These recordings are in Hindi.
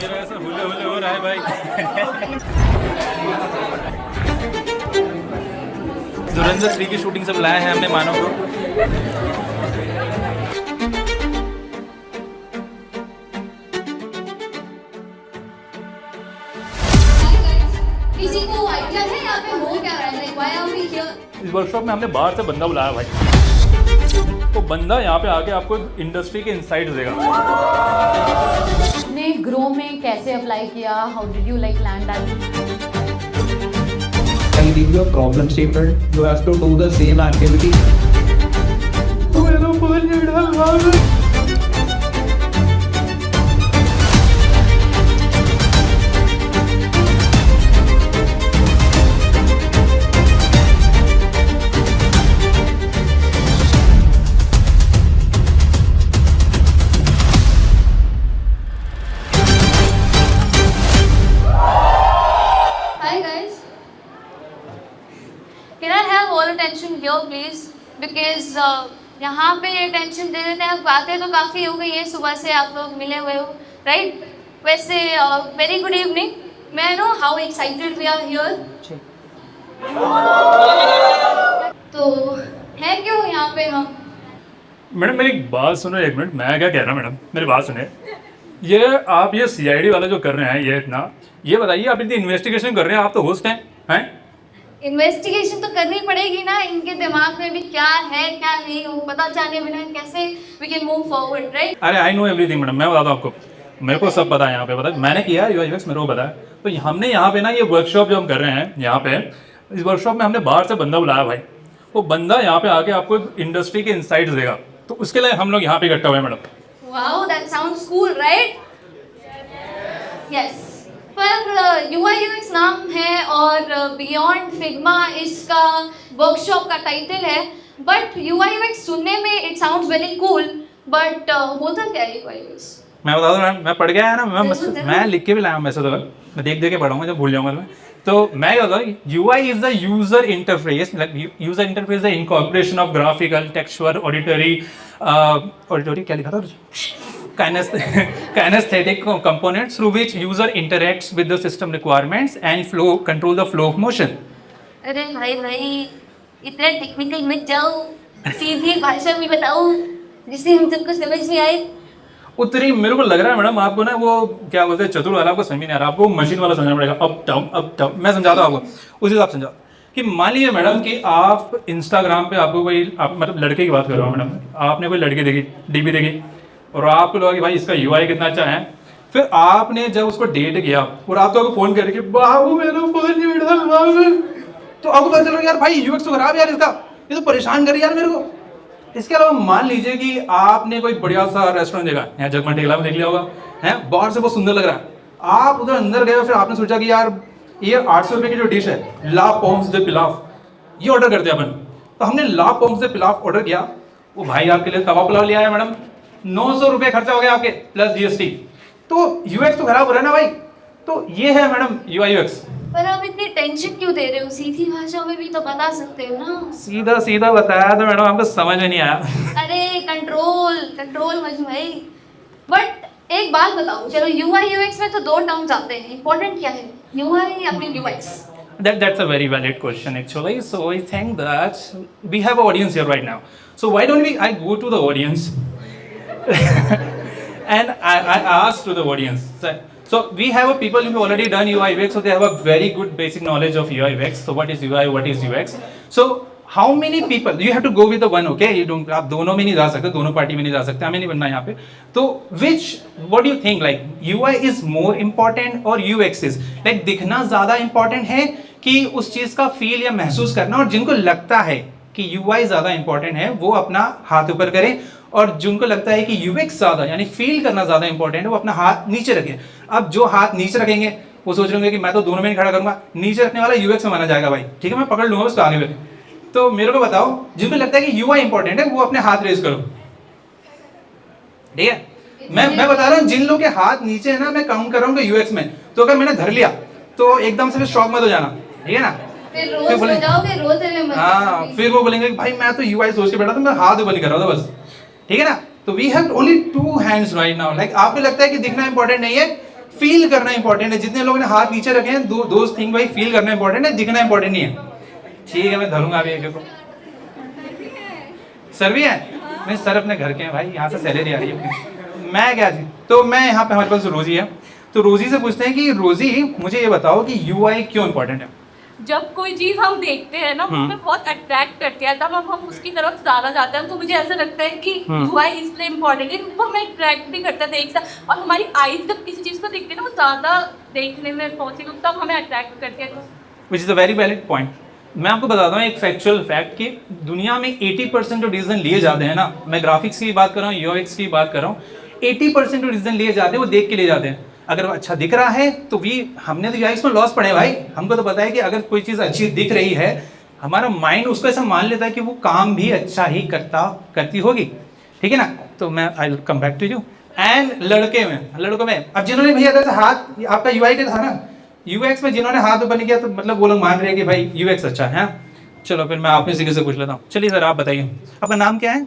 मेरा ऐसा हुले हुले हो रहा है भाई। धुरंधर 3 की शूटिंग सब लाए हैं हमने मानव को। किसी को आइडिया है यहाँ पे हो क्या रहा है? Like, why are we here? इस वर्कशॉप में हमने बाहर से बंदा बुलाया भाई, तो बंदा यहाँ पे आके आपको इंडस्ट्री के इनसाइट्स देगा। आपने ग्रो में कैसे अप्लाई किया? How did you like land that? I'll give you a problem statement. You have to do the same activity. Hi guys. Can I have all attention here please? Because यहाँ पे attention दे देते हैं। बातें तो काफ़ी हो गई है, सुबह से आप लोग मिले हुए हो, right? वैसे very good evening. May I know how excited we are here? तो है क्यों यहाँ पे हम? मैडम मेरी बात सुनो एक मिनट, मैं क्या कह रहा हूँ मैडम, मेरी बात सुने। ये आप ये सीआईडी वाला जो कर रहे हैं, ये इतना, ये बताइए आप इतनी इन्वेस्टिगेशन कर रहे हैं, आप तो होस्ट हैं? इन्वेस्टिगेशन तो करनी पड़ेगी ना, इनके दिमाग में भी क्या है क्या नहीं, वो पता जाने बिना कैसे we can move forward, right? अरे आई नो एवरीथिंग मैडम, मैं बताता हूँ आपको, मेरे को सब पता है यहाँ पे, पता है मैंने किया है यूआई यूएक्स, मेरे को पता है। तो हमने यहाँ पे ना ये वर्कशॉप जो हम कर रहे हैं यहाँ पे, इस वर्कशॉप में हमने बाहर से बंदा बुलाया भाई, वो बंदा यहाँ पे आके आपको इंडस्ट्री के इनसाइट्स देगा, तो उसके लिए हम लोग यहाँ पे इकट्ठा हुए हैं madam. Wow that sounds cool, right? Yes, पर यूआई यूएक्स नाम है और बियॉन्ड फिग्मा इसका वर्कशॉप का टाइटल है, बट यूआई यूएक्स सुनने में it sounds very cool, but होता क्या है यूआई यूएक्स? मैं बता दूं मैम, मैं पढ़ गया है ना, मैं लिख के भी लाया हूँ वैसे तो, मैं देख के पढ़ाऊंगा जब भूल जाऊंगा मैं। तो मैं क्या बताऊँ, UI is the user interface, user interface the incorporation of graphical, textual, auditory क्या लिखा था, kinesthetic components through which user interacts with the system requirements and control the flow of motion. अरे भाई इतना टेक्निकल मत जाओ, सीधी भाषा में बताओ जिससे हम सबको समझ में आए। उतनी मेरे को लग रहा है मैडम आपको ना वो क्या बोलते हैं चतुर वाला, आपको समझ नहीं आ रहा, आपको मशीन वाला समझना पड़ेगा, अप डाउन। मैं समझाता हूँ आपको, उस हिसाब से समझाओ कि मान लीजिए मैडम कि आप इंस्टाग्राम पे आपको कोई, आप मतलब लड़के की बात कर रहा हूँ मैडम, आपने कोई लड़की देखी, डीपी देखी, और आपको लगा कि भाई इसका यूआई कितना अच्छा है, फिर आपने जब उसको डेट किया और आप तो फोन करके बाबू मेरा फोन नहीं उठा बाबू, तो आपको पता चल यार भाई यूएक्स तो खराब यार इसका, ये तो परेशान कर यार मेरे को। इसके अलावा मान लीजिए कि आपने कोई बढ़िया सा रेस्टोरेंट देखा, यहाँ जगमन टेकला में देख लिया होगा, है बाहर से बहुत सुंदर लग रहा है, आप उधर अंदर गए, फिर आपने सोचा कि यार ये 800 रुपये की जो डिश है ला पोम्स दे पिलाव, ये ऑर्डर करते हैं अपन। तो हमने ला पोम्स दे पिलाव ऑर्डर किया, वो भाई आपके लिए तवा पुलाव ले आया मैडम, 900 रुपये खर्चा हो गया आपके प्लस जीएसटी, तो यूएक्स तो खराब हो रहा है ना भाई। तो ये है मैडम यूआई यूएक्स। पर आप इतनी टेंशन क्यों दे रहे हो? सीधी भाषा में भी तो बता सकते हो ना। सीधा सीधा बताया तो मैडम आपको समझ में नहीं आया। अरे कंट्रोल मजनू भाई। बट एक बात बताओ, चलो यूआई यूएक्स में तो दो टर्म्स आते हैं, इंपॉर्टेंट क्या है, यूआई या फिर UX? That's a very valid question actually. So I think that we have an audience here right now. So why don't I go to the audience and I ask to the audience. So we have a people who have already done UI UX, so they have a very good basic knowledge of UI UX. So what is UI, what is UX? So how many people? You have to go with the one, okay? You don't, आप दोनों में नहीं जा सकते, दोनों पार्टी में नहीं जा सकते, हमें नहीं बनना यहाँ पे। तो what do you think? Like UI is more important or UX is? Like दिखना ज़्यादा important है कि उस चीज़ का फील या महसूस करना, और जिनको लगता है कि UI ज़्यादा important है वो अपना हाथ ऊपर करें, और जिनको लगता है कि यूएक्स ज़्यादा यानी फील करना ज़्यादा इंपॉर्टेंट है वो अपना हाथ नीचे रखें। अब जो हाथ नीचे रखेंगे वो सोच रहे होंगे कि मैं तो दोनों में ही खड़ा करूंगा, नीचे रखने वाला यूएक्स में माना जाएगा भाई, ठीक है मैं पकड़ लूंगा उसको आगे में। तो मेरे को बताओ जिनको लगता है कि यूआई इंपॉर्टेंट है वो अपने हाथ रेज करो, ठीक है? मैं बता रहा हूँ जिन लोगों के हाथ नीचे है ना, मैं काउंट कर रहा हूँ यूएक्स में, तो अगर मैंने धर लिया तो एकदम से शॉक मत हो जाना, ठीक है ना? फिर रोज हो जाओगे, रोते में मत। हाँ, फिर वो बोलेंगे भाई मैं तो यूआई सोच के बैठा था, मैं हाथ ऊपर नहीं कर रहा था बस, ठीक है ना? तो we have only 2 hands right now. Like आपको लगता है कि दिखना इंपॉर्टेंट नहीं है, फील करना इंपॉर्टेंट है। जितने लोगों ने हाथ नीचे रखे हैं, दोस्त थिंक भाई फील करना इंपॉर्टेंट है, दिखना इंपॉर्टेंट नहीं है। ठीक है, मैं धरूंगा अभी एक को। सर भी है नहीं, सर अपने घर के हैं भाई, यहाँ से सैलरी आ रही है। मैं क्या जी, तो मैं यहाँ पे हमारे पास रोजी है, तो रोजी से पूछते हैं कि रोजी मुझे ये बताओ कि यूआई क्यों इंपॉर्टेंट है। जब कोई चीज हम देखते हैं ना वो हमें बहुत अट्रैक्ट करती है, तब हम उसकी तरफ ज्यादा जाते हैं। तो मुझे ऐसा लगता है कि यूआई इसलिए इम्पोर्टेंट है, वो हमें अट्रैक्ट भी करता है देखता, और हमारी आईज जब किसी चीज को देखते हैं ना वो ज्यादा देखने में पहुंचेगी, तब हमें अट्रैक्ट करती है। Which is a very valid point. मैं आपको बताता हूँ एक फैक्चुअल फैक्ट कि दुनिया में 80% जो डिसीजन लिए जाते हैं ना, मैं ग्राफिक्स की बात कर रहा हूँ, यूएक्स की बात कर रहा हूँ, 80% जो डिसीजन लिए जाते हैं वो देख के लिए जाते हैं। अगर वो अच्छा दिख रहा है तो हमने तो यूएक्स में लॉस पड़े भाई। हमको तो पता है कि अगर कोई चीज़ अच्छी दिख रही है, हमारा माइंड उसको ऐसा मान लेता है कि वो काम भी अच्छा ही करती होगी। ठीक है ना, तो मैं I will come back to you. And लड़कों में अब जिन्होंने भैया अगर हाथ, आपका यूआई था ना, यूएक्स में जिन्होंने हाथ ऊपर नहीं किया, तो मतलब वो लोग मान रहे हैं कि भाई यूएक्स अच्छा है। चलो फिर मैं आप में से कुछ लेता हूँ। चलिए सर, आप बताइए आपका नाम क्या है?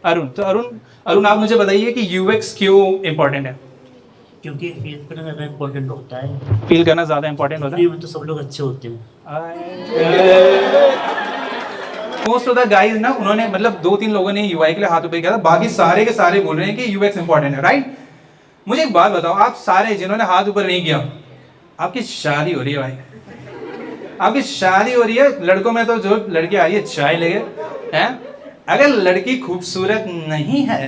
अरुण। तो अरुण आप मुझे बताइए कि यूएक्स क्यों इंपॉर्टेंट है? क्योंकि फील करना ज़्यादा इम्पोर्टेंट होता है। फील करना ज़्यादा इंपॉर्टेंट होता है। में तो सब लोग अच्छे होते हैं। मोस्ट ऑफ द गाइज ना, उन्होंने मतलब 2-3 लोगों ने यूआई के लिए हाथ ऊपर किया था, बाकी सारे के सारे बोल रहे हैं कि यूएक्स इंपॉर्टेंट है, राइट? मुझे एक बात बताओ, आप सारे जिन्होंने हाथ ऊपर नहीं किया, आपकी शादी हो रही है भाई, आपकी शादी हो रही है। लड़कों में तो जो लड़की आ रही है चाय लेके हैं, अगर लड़की खूबसूरत नहीं है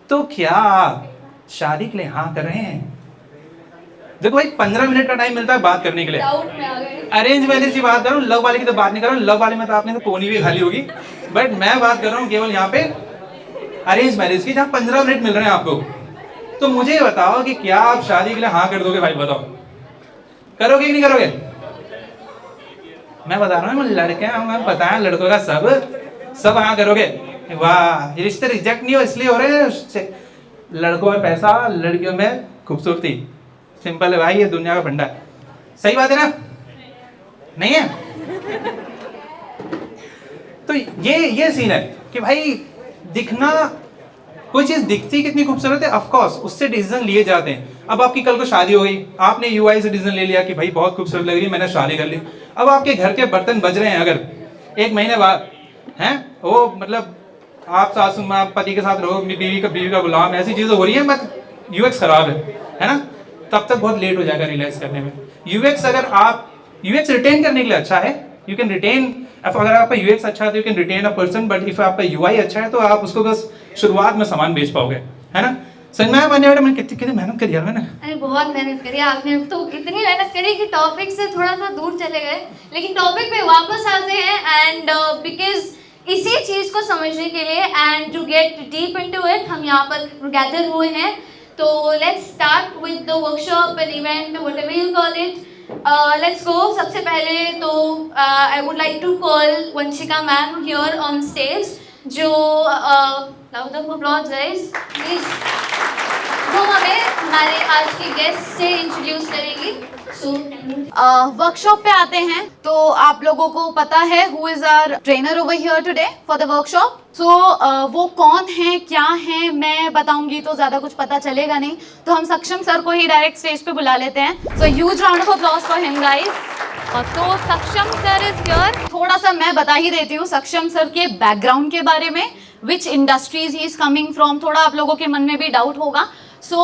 तो क्या आप शादी के लिए हाँ कर रहे हैं? देखो भाई, 15 मिनट का टाइम मिलता है बात करने के लिए। डाउट में आ गए। अरेंज मैरिज की बात कर रहा हूँ, लव वाले की तो बात नहीं कर रहा हूँ। लव वाले में तो आपने तो कोनी भी खाली होगी, बट मैं बात कर रहा हूँ केवल यहाँ पे अरेंज मैरिज की, जहाँ 15 मिनट मिल रहे हैं आपको। तो मुझे ये बताओ कि क्या आप शादी के लिए हाँ कर दोगे भाई? बताओ, करोगे कि नहीं करोगे? मैं बता रहा हूँ, लड़के हमें पता है, लड़कों का सब हाँ करोगे। वाह, रिश्ते रिजेक्ट नहीं हो इसलिए हो रहे हैं। लड़कों में पैसा, लड़कियों में खूबसूरती। सिंपल है भाई, ये दुनिया का फंडा है। सही बात है ना? नहीं है? तो ये सीन है कि भाई दिखना, कोई चीज दिखती कितनी खूबसूरत है, ऑफ कोर्स उससे डिसीजन लिए जाते हैं। अब आपकी कल को शादी हो गई, आपने यूआई से डिसीजन ले लिया कि भाई बहुत खूबसूरत लग रही है, मैंने शादी कर ली। अब आपके घर के बर्तन बज रहे हैं, अगर 1 महीने बाद हैं वो, मतलब आप सासू माँ पति के साथ रहो, बीवी का गुलाम, ऐसी चीजें हो रही है, बट यूएक्स खराब है ना, तब तक बहुत लेट हो जाएगा रियलाइज करने में। यूएक्स अगर आप यूएक्स रिटेन करने के लिए अच्छा है, यू कैन रिटेन। अगर आपका यूएक्स अच्छा है तो you can retain a person, but if आपका यूआई अच्छा है तो आप उसको बस शुरुआत में सामान बेच पाओगे, है ना? संजना बनने वाले मैंने कितनी मेहनत करी यार मैंने। अरे बहुत मेहनत करी आपने, तो इतनी मेहनत करी कि टॉपिक से थोड़ा सा दूर चले गए, लेकिन टॉपिक पे वापस आते हैं। एंड बिकॉज इसी चीज़ को समझने के लिए and to get deep into it हम यहाँ पर गैदर हुए हैं। तो let's start with the workshop and event, whatever you call it. Let's go. सबसे पहले तो I would like to call Vanshika ma'am here on stage, जो round of applause guys please, वो हमें हमारे आज के गेस्ट से इंट्रोड्यूस करेगी। वर्कशॉप पे आते हैं तो आप लोगों को पता है who is our trainer over here today for the workshop. So वो कौन है, क्या है, मैं बताऊंगी तो ज्यादा कुछ पता चलेगा नहीं, तो हम सक्षम सर को ही डायरेक्ट स्टेज पे बुला लेते हैं। So huge round of applause for him guys. तो सक्षम सर इज हियर। थोड़ा सा मैं बता ही देती हूँ सक्षम सर के बैकग्राउंड के बारे में, which industries he is coming from. थोड़ा आप लोगों के मन में भी डाउट होगा। सो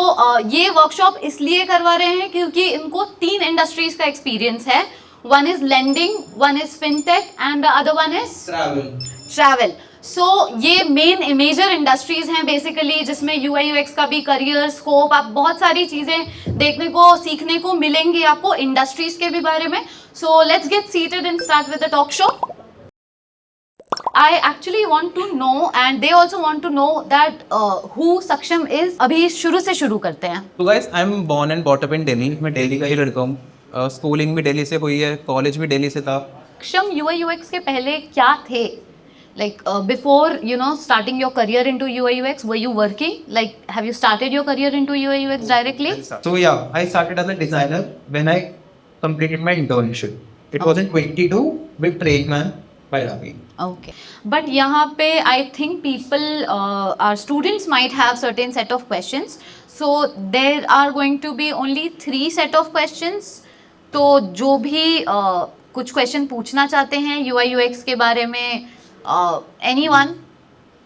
ये वर्कशॉप इसलिए करवा रहे हैं क्योंकि इनको 3 इंडस्ट्रीज का एक्सपीरियंस है। One is lending, one is fintech and the other one is travel. So ये मेन मेजर इंडस्ट्रीज हैं बेसिकली, जिसमें यूआई यूएक्स का भी करियर स्कोप, आप बहुत सारी चीज़ें देखने को सीखने को मिलेंगी आपको इंडस्ट्रीज के भी बारे में। So let's get seated and start with the talk show. I actually want to know and they also want to know that who Saksham is. अभी शुरू से शुरू करते हैं। So guys, I'm born and brought up in Delhi. मैं दिल्ली का ही लड़का हूँ। स्कूलिंग भी दिल्ली से हुई है, कॉलेज भी दिल्ली से था। Saksham UI UX के पहले क्या थे? Like before starting your career into UI UX, were you working? Like have you started your career into UI UX directly? So yeah, I started as a designer when I completed my internship. It was in 22 with Trademan. Bye Okay, but यहाँ पे I think people, our students might have certain set of questions. So there are going to be only 3 set of questions. तो जो भी कुछ क्वेश्चन पूछना चाहते हैं UI UX के बारे में, anyone?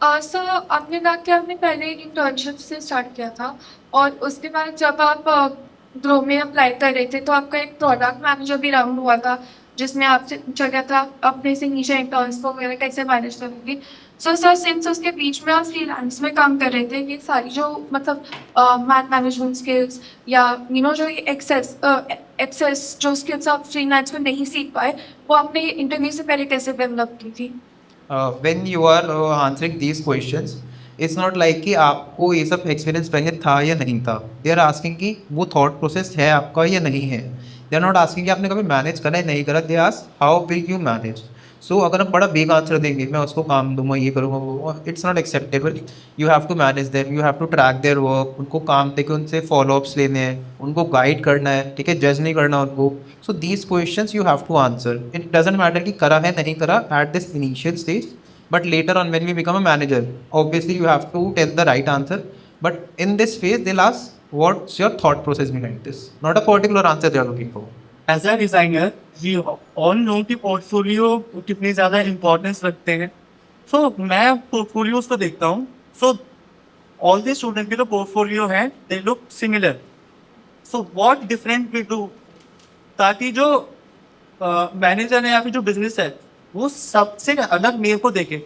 सर आपने कहा कि आपने पहले इंटर्नशिप से स्टार्ट किया था और उसके बाद जब आप ग्रो में अप्लाई कर रहे थे तो आपका एक प्रोडक्ट मैनेजर भी राउंड हुआ था जिसमें आपसे पूछा गया था अपने से नीचे इंटर्न्स को वगैरह कैसे मैनेज करोगे। सो सर सिंस उसके बीच में आप फ्रीलांस में काम कर रहे थे, ये सारी जो मतलब मैथ मैनेजमेंट स्किल्स या जो ये एक्सेस जो स्किल्स आप फ्रीलांस में नहीं सीख पाए वो आपने इंटरव्यू से पहले कैसे डेवलप की थी? when you are answering these questions, it's not like कि आपको ये सब एक्सपीरियंस पहले था या नहीं था। दे आर आस्किंग कि वो थॉट प्रोसेस है आपका या नहीं है। दे आर नॉट आस्किंग कि आपने कभी मैनेज करा है नहीं करा। They ask how will you manage. So अगर हम बड़ा बिग आंसर देंगे, मैं उसको काम दूंगा, ये करूँगा, वो, it's not acceptable. You have to manage them, you have to track their work, उनको काम दे के उनसे फॉलोअप्स लेने हैं, उनको गाइड करना है, ठीक है, जज नहीं करना उनको। So these questions you have to answer. It doesn't matter कि करा है नहीं करा at this initial stage, but later on when we become a manager, obviously you have to tell the right answer, but in this phase they'll ask what's your thought process behind this, not a particular answer they are looking for. As a designer we all know कि पोर्टफोलियो कितनी ज़्यादा इम्पोर्टेंस रखते हैं। सो मैं पोर्टफोलियोज को देखता हूँ। सो ऑल द स्टूडेंट के जो पोर्टफोलियो है they look similar. So what different we do ताकि जो मैनेजर है या फिर जो बिजनेस है वो सबसे अलग मेरे को देखे,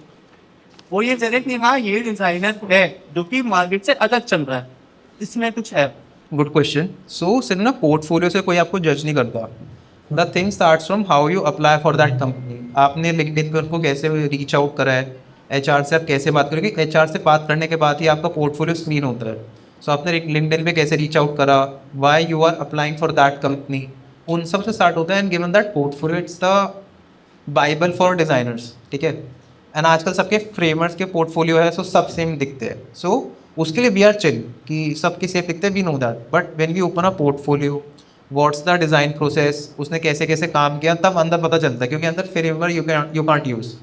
वो ये जरे कि हाँ ये डिज़ाइनर है जो कि मार्केट से अलग चल रहा है, इसमें कुछ है। Good question. So सिर्फ ना पोर्टफोलियो से कोई आपको जज नहीं करता। The thing starts from how you apply for that company. आपने लिंक्डइन पे उनको कैसे रीच आउट करा है, HR से आप कैसे बात करोगे, HR से बात करने के बाद ही आपका पोर्टफोलियो स्क्रीन होता है। सो आपने लिंक्डइन पे कैसे रीच आउट करा, why you are applying for that company, उन सब से स्टार्ट होता है। And given that portfolio it's the Bible for designers, ठीक है। एंड आजकल सबके फ्रेमर्स के पोर्टफोलियो है, सो सब सेम दिखते हैं। सो उसके लिए वी आर चिल कि सबके सेम दिखते हैं, we know that. But when we open a portfolio, what's the design process, उसने कैसे कैसे काम किया, तब अंदर पता चलता है, क्योंकि अंदर Framer you can't use.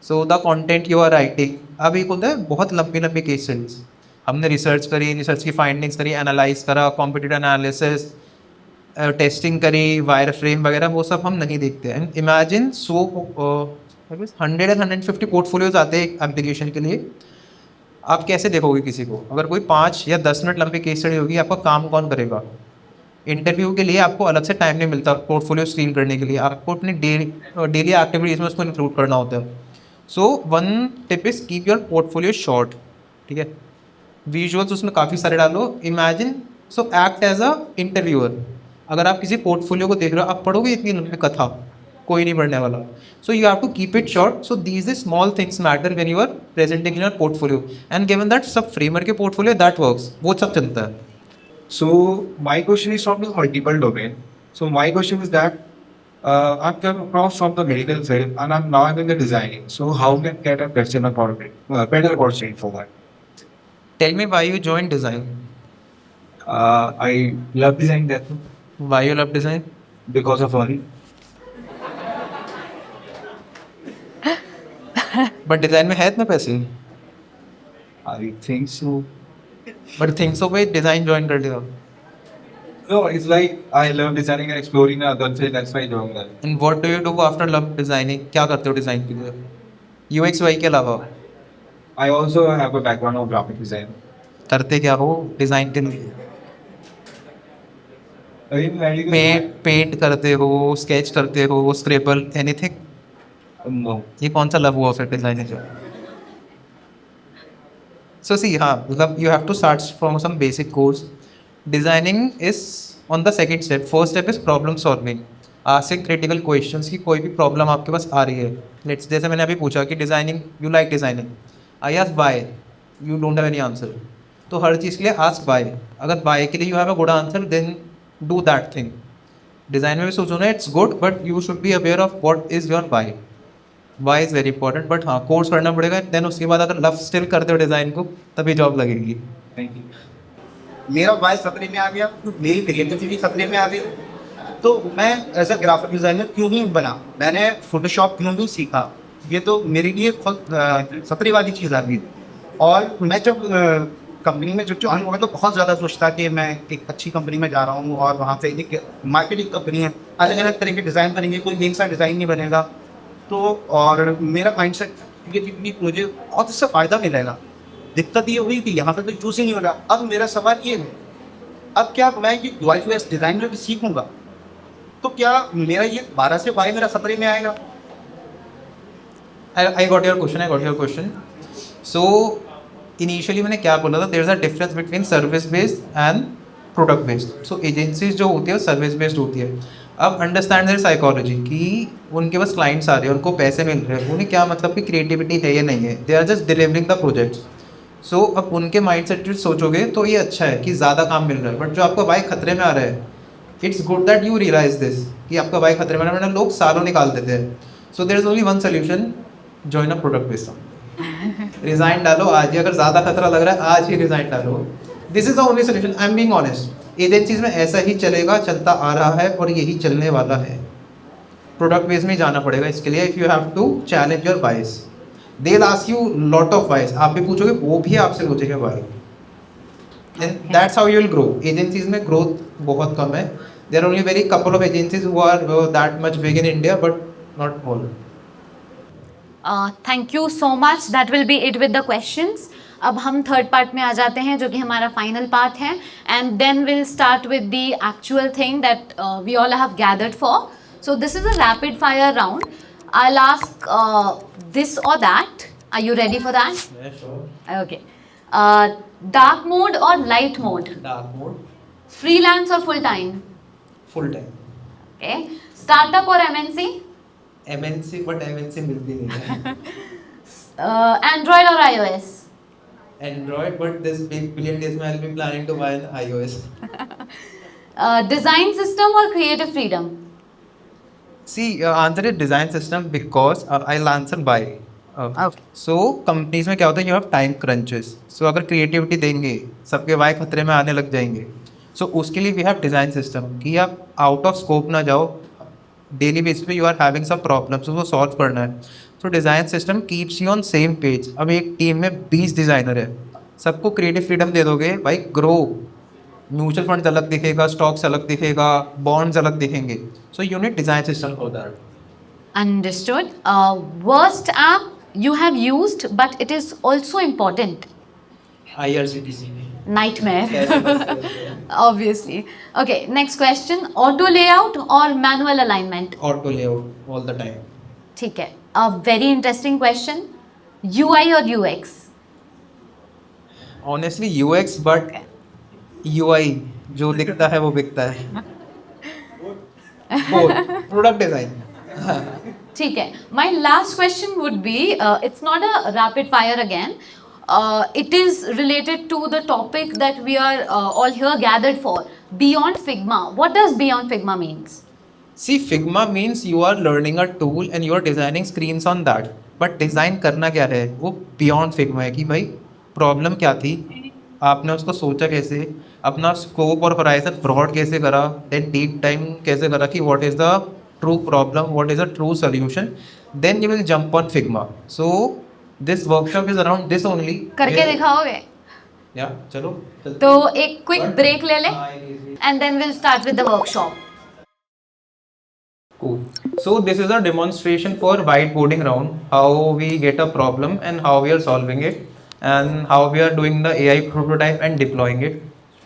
So the content you are writing, अब एक होता है बहुत लंबी लंबी केस स्टडीज, हमने रिसर्च करी, रिसर्च की फाइंडिंग्स करी, एनालाइज करा, कॉम्पिटिटिव एनालिसिस, टेस्टिंग करी, वायर फ्रेम वगैरह, वो सब हम नहीं देखते। एंड इमेजिन 100 and 150 पोर्टफोलियोज आते हैं एक एप्लीकेशन के लिए। आप कैसे देखोगे किसी को? अगर कोई 5 या 10 मिनट लंबी केस स्टडी होगी, आपका काम कौन करेगा? इंटरव्यू के लिए आपको अलग से टाइम नहीं मिलता पोर्टफोलियो स्क्रीन करने के लिए, आपको अपनी डेली एक्टिविटीज़ में उसको इंक्लूड करना होता है। So one tip is keep your portfolio short, ठीक है। विजुअल्स उसमें काफ़ी सारे डालो। Imagine, so act as a interviewer. अगर आप किसी पोर्टफोलियो को देख रहे हो, आप पढ़ोगे इतनी लंबी कथा, कोई नहीं पढ़ने वाला। So you have to keep it short. So these small things matter when you are presenting in your portfolio. And given that सब फ्रेमर के पोर्टफोलियो दैट वर्क्स, वो सब चलता है। So my question is from the multiple domain. So my question is that I'm coming across from the medical field and I'm now in the designing. So how can I get a better opportunity for that? Tell me why you joined design. I love design that Why you love design? because of money. But design में है इतना पैसे, I think so. But think so भाई डिज़ाइन ज्वाइन कर लिया। No, it's like I love designing and exploring other field. That's why I joined that. And what do you do after love designing? क्या करते हो डिज़ाइन के लिए UX UI के अलावा? I also have a background of graphic design. करते क्या हो डिज़ाइन के लिए? In medical, पेंट करते हो, स्केच करते हो, स्क्रेबल, एनीथिंग? no. ये कौन सा लव हुआ फिर डिज़ाइनिंग से? सो सी, हाँ, मतलब you have to start from some basic course. Designing is on the second step. First step is problem solving. Asking critical questions की कोई भी प्रॉब्लम आपके पास आ रही है। लेट्स, जैसे मैंने अभी पूछा कि designing, you like designing, I ask why, you don't have any answer. तो हर चीज़ के लिए आस्क व्हाई। अगर व्हाई के लिए you have a good answer, then do that thing. Design में भी सोचो ना, it's good, but you should be aware of what is your why. Why is very important. But हाँ, कोर्स करना पड़ेगा। देन उसके बाद अगर लव स्टिल करते हो डिज़ाइन को, तभी जॉब लगेगी। Thank you. मेरा वाई खतरे में आ गया, मेरी क्रिएटिविटी भी खतरे में आ गई। तो मैं एज अ ग्राफिक डिज़ाइनर क्यों ही बना, मैंने फोटोशॉप क्यों नहीं सीखा, ये तो मेरे लिए खुद खतरे वाली चीज़ आ गई। और मैं जब कंपनी में जब ज्वाइन हुआ तो बहुत ज़्यादा सोचता कि मैं एक अच्छी कंपनी में जा रहा हूँ और वहाँ से एक मार्केटिंग कंपनी है, अलग अलग तरह के डिज़ाइन बनेंगे, कोई एक सा डिज़ाइन नहीं बनेगा। तो और मेरा माइंड सेट ये मुझे बहुत इससे फ़ायदा मिलेगा। दिक्कत ये हुई कि यहाँ पर तो चूज़ ही नहीं हो रहा। अब मेरा सवाल ये है, अब क्या मैं ये UI/UX डिज़ाइन जब सीखूँगा तो क्या मेरा ये 12 से Y मेरा खतरे में आएगा? I got your question. So initially मैंने क्या बोला था, there is a difference between service based and product based. So agencies जो होती है वो सर्विस बेस्ड होती है। अब अंडरस्टैंड देयर साइकोलॉजी कि उनके पास क्लाइंट्स आ रहे हैं, उनको पैसे मिल रहे हैं, उन्हें क्या मतलब कि क्रिएटिविटी है या नहीं है, they are just delivering the projects. So अब उनके माइंड सेट सोचोगे तो ये अच्छा है कि ज़्यादा काम मिल रहा है, बट जो आपका भाई खतरे में आ रहा है, it's good that you realise this कि आपका भाई खतरे में आ रहा है, वरना लोग सालों निकाल देते हैं। So there is only one solution, join a product based. Resign डालो आज ही, अगर ज़्यादा खतरा लग रहा है आज ही रिजाइन डालो। This is the only solution, I am being honest. Agencies में ऐसा ही चलेगा, चलता आ रहा है और यही चलने वाला है। प्रोडक्ट बेस में जाना पड़ेगा इसके लिए। If you have to challenge your bias, they will ask you lot of bias, आप भी पूछोगे वो भी आपसे पूछेंगे bias, and that's how you will grow. Agencies में ग्रोथ बहुत कम है। There are only very couple of agencies who are that much big in India, but not all. Thank you so much, that will be it with the questions. अब हम थर्ड पार्ट में आ जाते हैं जो कि हमारा फाइनल पार्ट है, and then will start with the actual thing that we all have gathered for. So this is a rapid fire round. I will ask this और that. Are you ready for that? Okay. Dark mode और light mode? Dark mode. Freelance और full time? Full time. Okay. Startup और MNC? MNC, बट MNC मिलती नहीं है। एंड्रॉयड और iOS? Android, but this big billion days में I'll be planning to buy an iOS. Design system और creative freedom? See, answer is design system because I'll answer by. Okay. So companies में क्या होता है, you have time crunches. So अगर creativity देंगे, सबके वाई खतरे में आने लग जाएंगे. So उसके लिए we have design system कि आप out of scope ना जाओ, डेली बेसिस पे you are having some problems, उसको सॉल्व करना है। तो design system keeps you on same page. अब एक टीम में 20 डिज़ाइनर है, सबको क्रिएटिव फ्रीडम दे दोगे भाई, ग्रो। म्यूचुअल फंड अलग दिखेगा, स्टॉक्स अलग दिखेगा, बॉन्ड्स अलग दिखेंगे। सो you need design system for that. Understood. Worst app you have used but it is also important? IRCTC. Nightmare. Obviously. Okay, next question. Auto layout or manual alignment? Auto layout all the time. ठीक है. A very interesting question. UI or UX? Honestly UX, but UI जो दिखता है वो बिकता है। Product design. ठीक है. My last question would be, it's not a rapid fire again. It is related to the topic that we are all here gathered for. Beyond Figma. What does Beyond Figma means? See, Figma means you are learning a tool and you are designing screens on that. But design करना क्या है, वो Beyond Figma है कि भाई प्रॉब्लम क्या थी, आपने उसको सोचा कैसे, अपना स्कोप और होराइजन ब्रॉड कैसे करा, देन डीप टाइम कैसे करा कि what is the true problem, what is the true solution, then you will jump on Figma. So this workshop is around this only. करके दिखाओगे? या चलो तो एक क्विक ब्रेक ले लें and then will start with the workshop. Cool. So this is a demonstration for whiteboarding round, how we get a problem and how we are solving it and how we are doing the AI prototype and deploying it.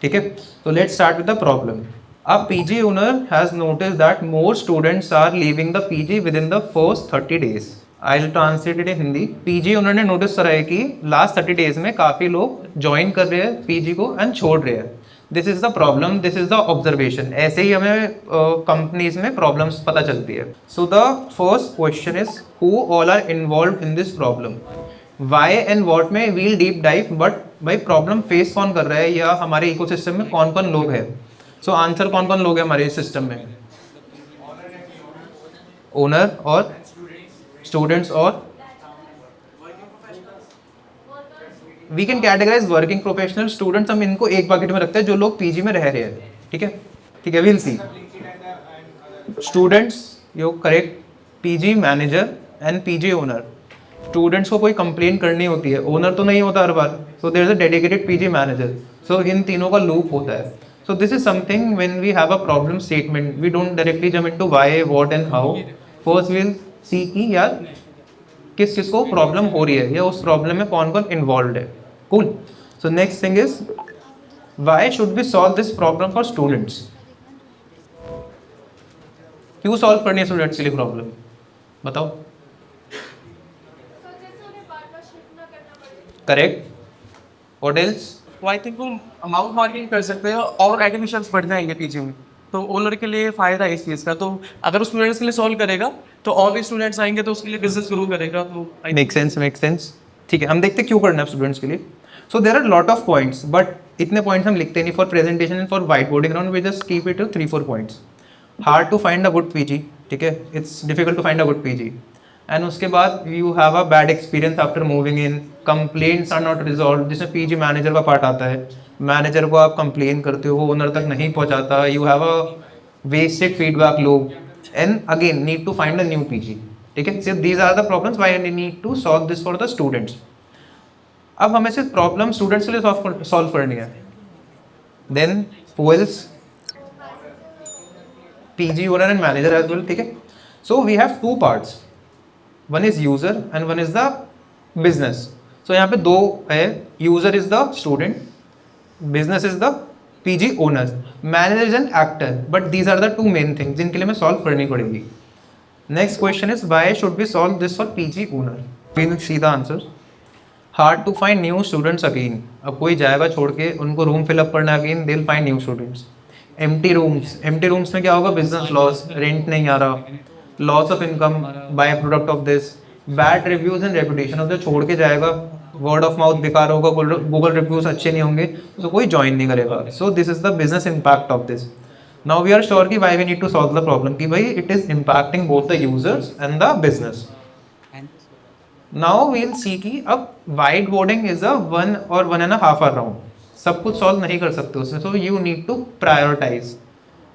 ठीक है, so let's start with the problem. A PG owner has noticed that more students are leaving the PG within the first 30 days. I'll translate it in Hindi. PG owner ने नोटिस करा है कि लास्ट 30 डेज में काफ़ी लोग ज्वाइन कर रहे हैं PG को एंड छोड़ रहे हैं। This is the problem, this is the observation. ऐसे ही हमें कंपनीज में प्रॉब्लम्स पता चलती है। So the first question is who all are involve in this problem. Why and what में वील डीप डाइव, बट भाई प्रॉब्लम फेस कौन कर रहा है या हमारे इकोसिस्टम में कौन कौन लोग हैं। सो आंसर कौन कौन लोग हैं हमारे सिस्टम में, ओनर और स्टूडेंट्स और we can categorise working professional students. हम इनको एक बकेट में रखते हैं जो लोग पीजी में रह रहे हैं। ठीक है, will see students, you correct, PG manager and PG owner, students को कोई कंप्लेन करनी होती है, ओनर तो नहीं होता हर बार, so there is a dedicated PG manager, so इन तीनों का लूप होता है. So this is something when we have a problem statement, we don't directly jump into why what and how. First will see कि यार किस चीज़ को प्रॉब्लम हो रही है या उस प्रॉब्लम में कौन कौन इन्वॉल्व है. Cool. So next thing is why should we solve this problem for students. क्यों सॉल्व करनी है स्टूडेंट्स के लिए प्रॉब्लम, बताओ. करेक्ट. What else. तो आई थिंक वो अमाउंट मार्किंग कर सकते हैं और एडमिशन्स बढ़ जाएंगे पीजी में, तो ओनर के लिए फ़ायदा है इस चीज़ का. तो अगर वो स्टूडेंट्स के लिए सॉल्व करेगा तो और भी स्टूडेंट्स आएंगे तो उसके लिए बिजनेस ग्रो करेगा. तो मेक सेंस. ठीक है, हम देखते हैं क्यों करना है स्टूडेंट्स के लिए. So there are lot of points, but इतने पॉइंट्स हम लिखते नहीं for presentation and for white boarding round. We just keep it to 3-4 points. Hard to find a good PG, ठीक है, it's difficult to find a good PG. And उसके बाद you have a bad experience after moving in, complaints are not resolve, जिसमें पीजी मैनेजर का पार्ट आता है. मैनेजर को आप कंप्लेन करते हो, वो ओनर तक नहीं पहुंचाता, you have a wasted feedback loop, and again need to find a new PG. ठीक है, so these are the problems why we need to solve this for the students. अब हमें सिर्फ प्रॉब्लम स्टूडेंट्स के लिए सॉल्व करनी है. Then who else, PG owner and manager as well. ठीक है, so we have 2 parts, one is user and one is the business. So यहाँ पे 2 है, user is the student, business is the PG owner, manager is an actor, but these are the 2 main things जिनके लिए मैं सॉल्व करनी पड़ेगी. Next question is why should we solve this for PG owner. We will see the answer. Hard to find new students again. अब कोई जाएगा छोड़ के, उनको रूम फिलअप करना again, they will find new students. Empty rooms में क्या होगा, बिजनेस लॉस, रेंट नहीं आ रहा, loss of income by product of this, bad reviews and reputation. अब जो छोड़ के जाएगा, वर्ड ऑफ माउथ बेकार होगा, गूगल रिव्यूज अच्छे नहीं होंगे, तो कोई ज्वाइन नहीं करेगा. So this is the business impact of this. Now we are sure कि why we need to solve the problem, कि भाई it is impacting both the users and the business. Now we will see कि अब white boarding is a 1 or 1.5 hour round, सब कुछ सॉल्व नहीं कर सकते उसमें. So you need to prioritise.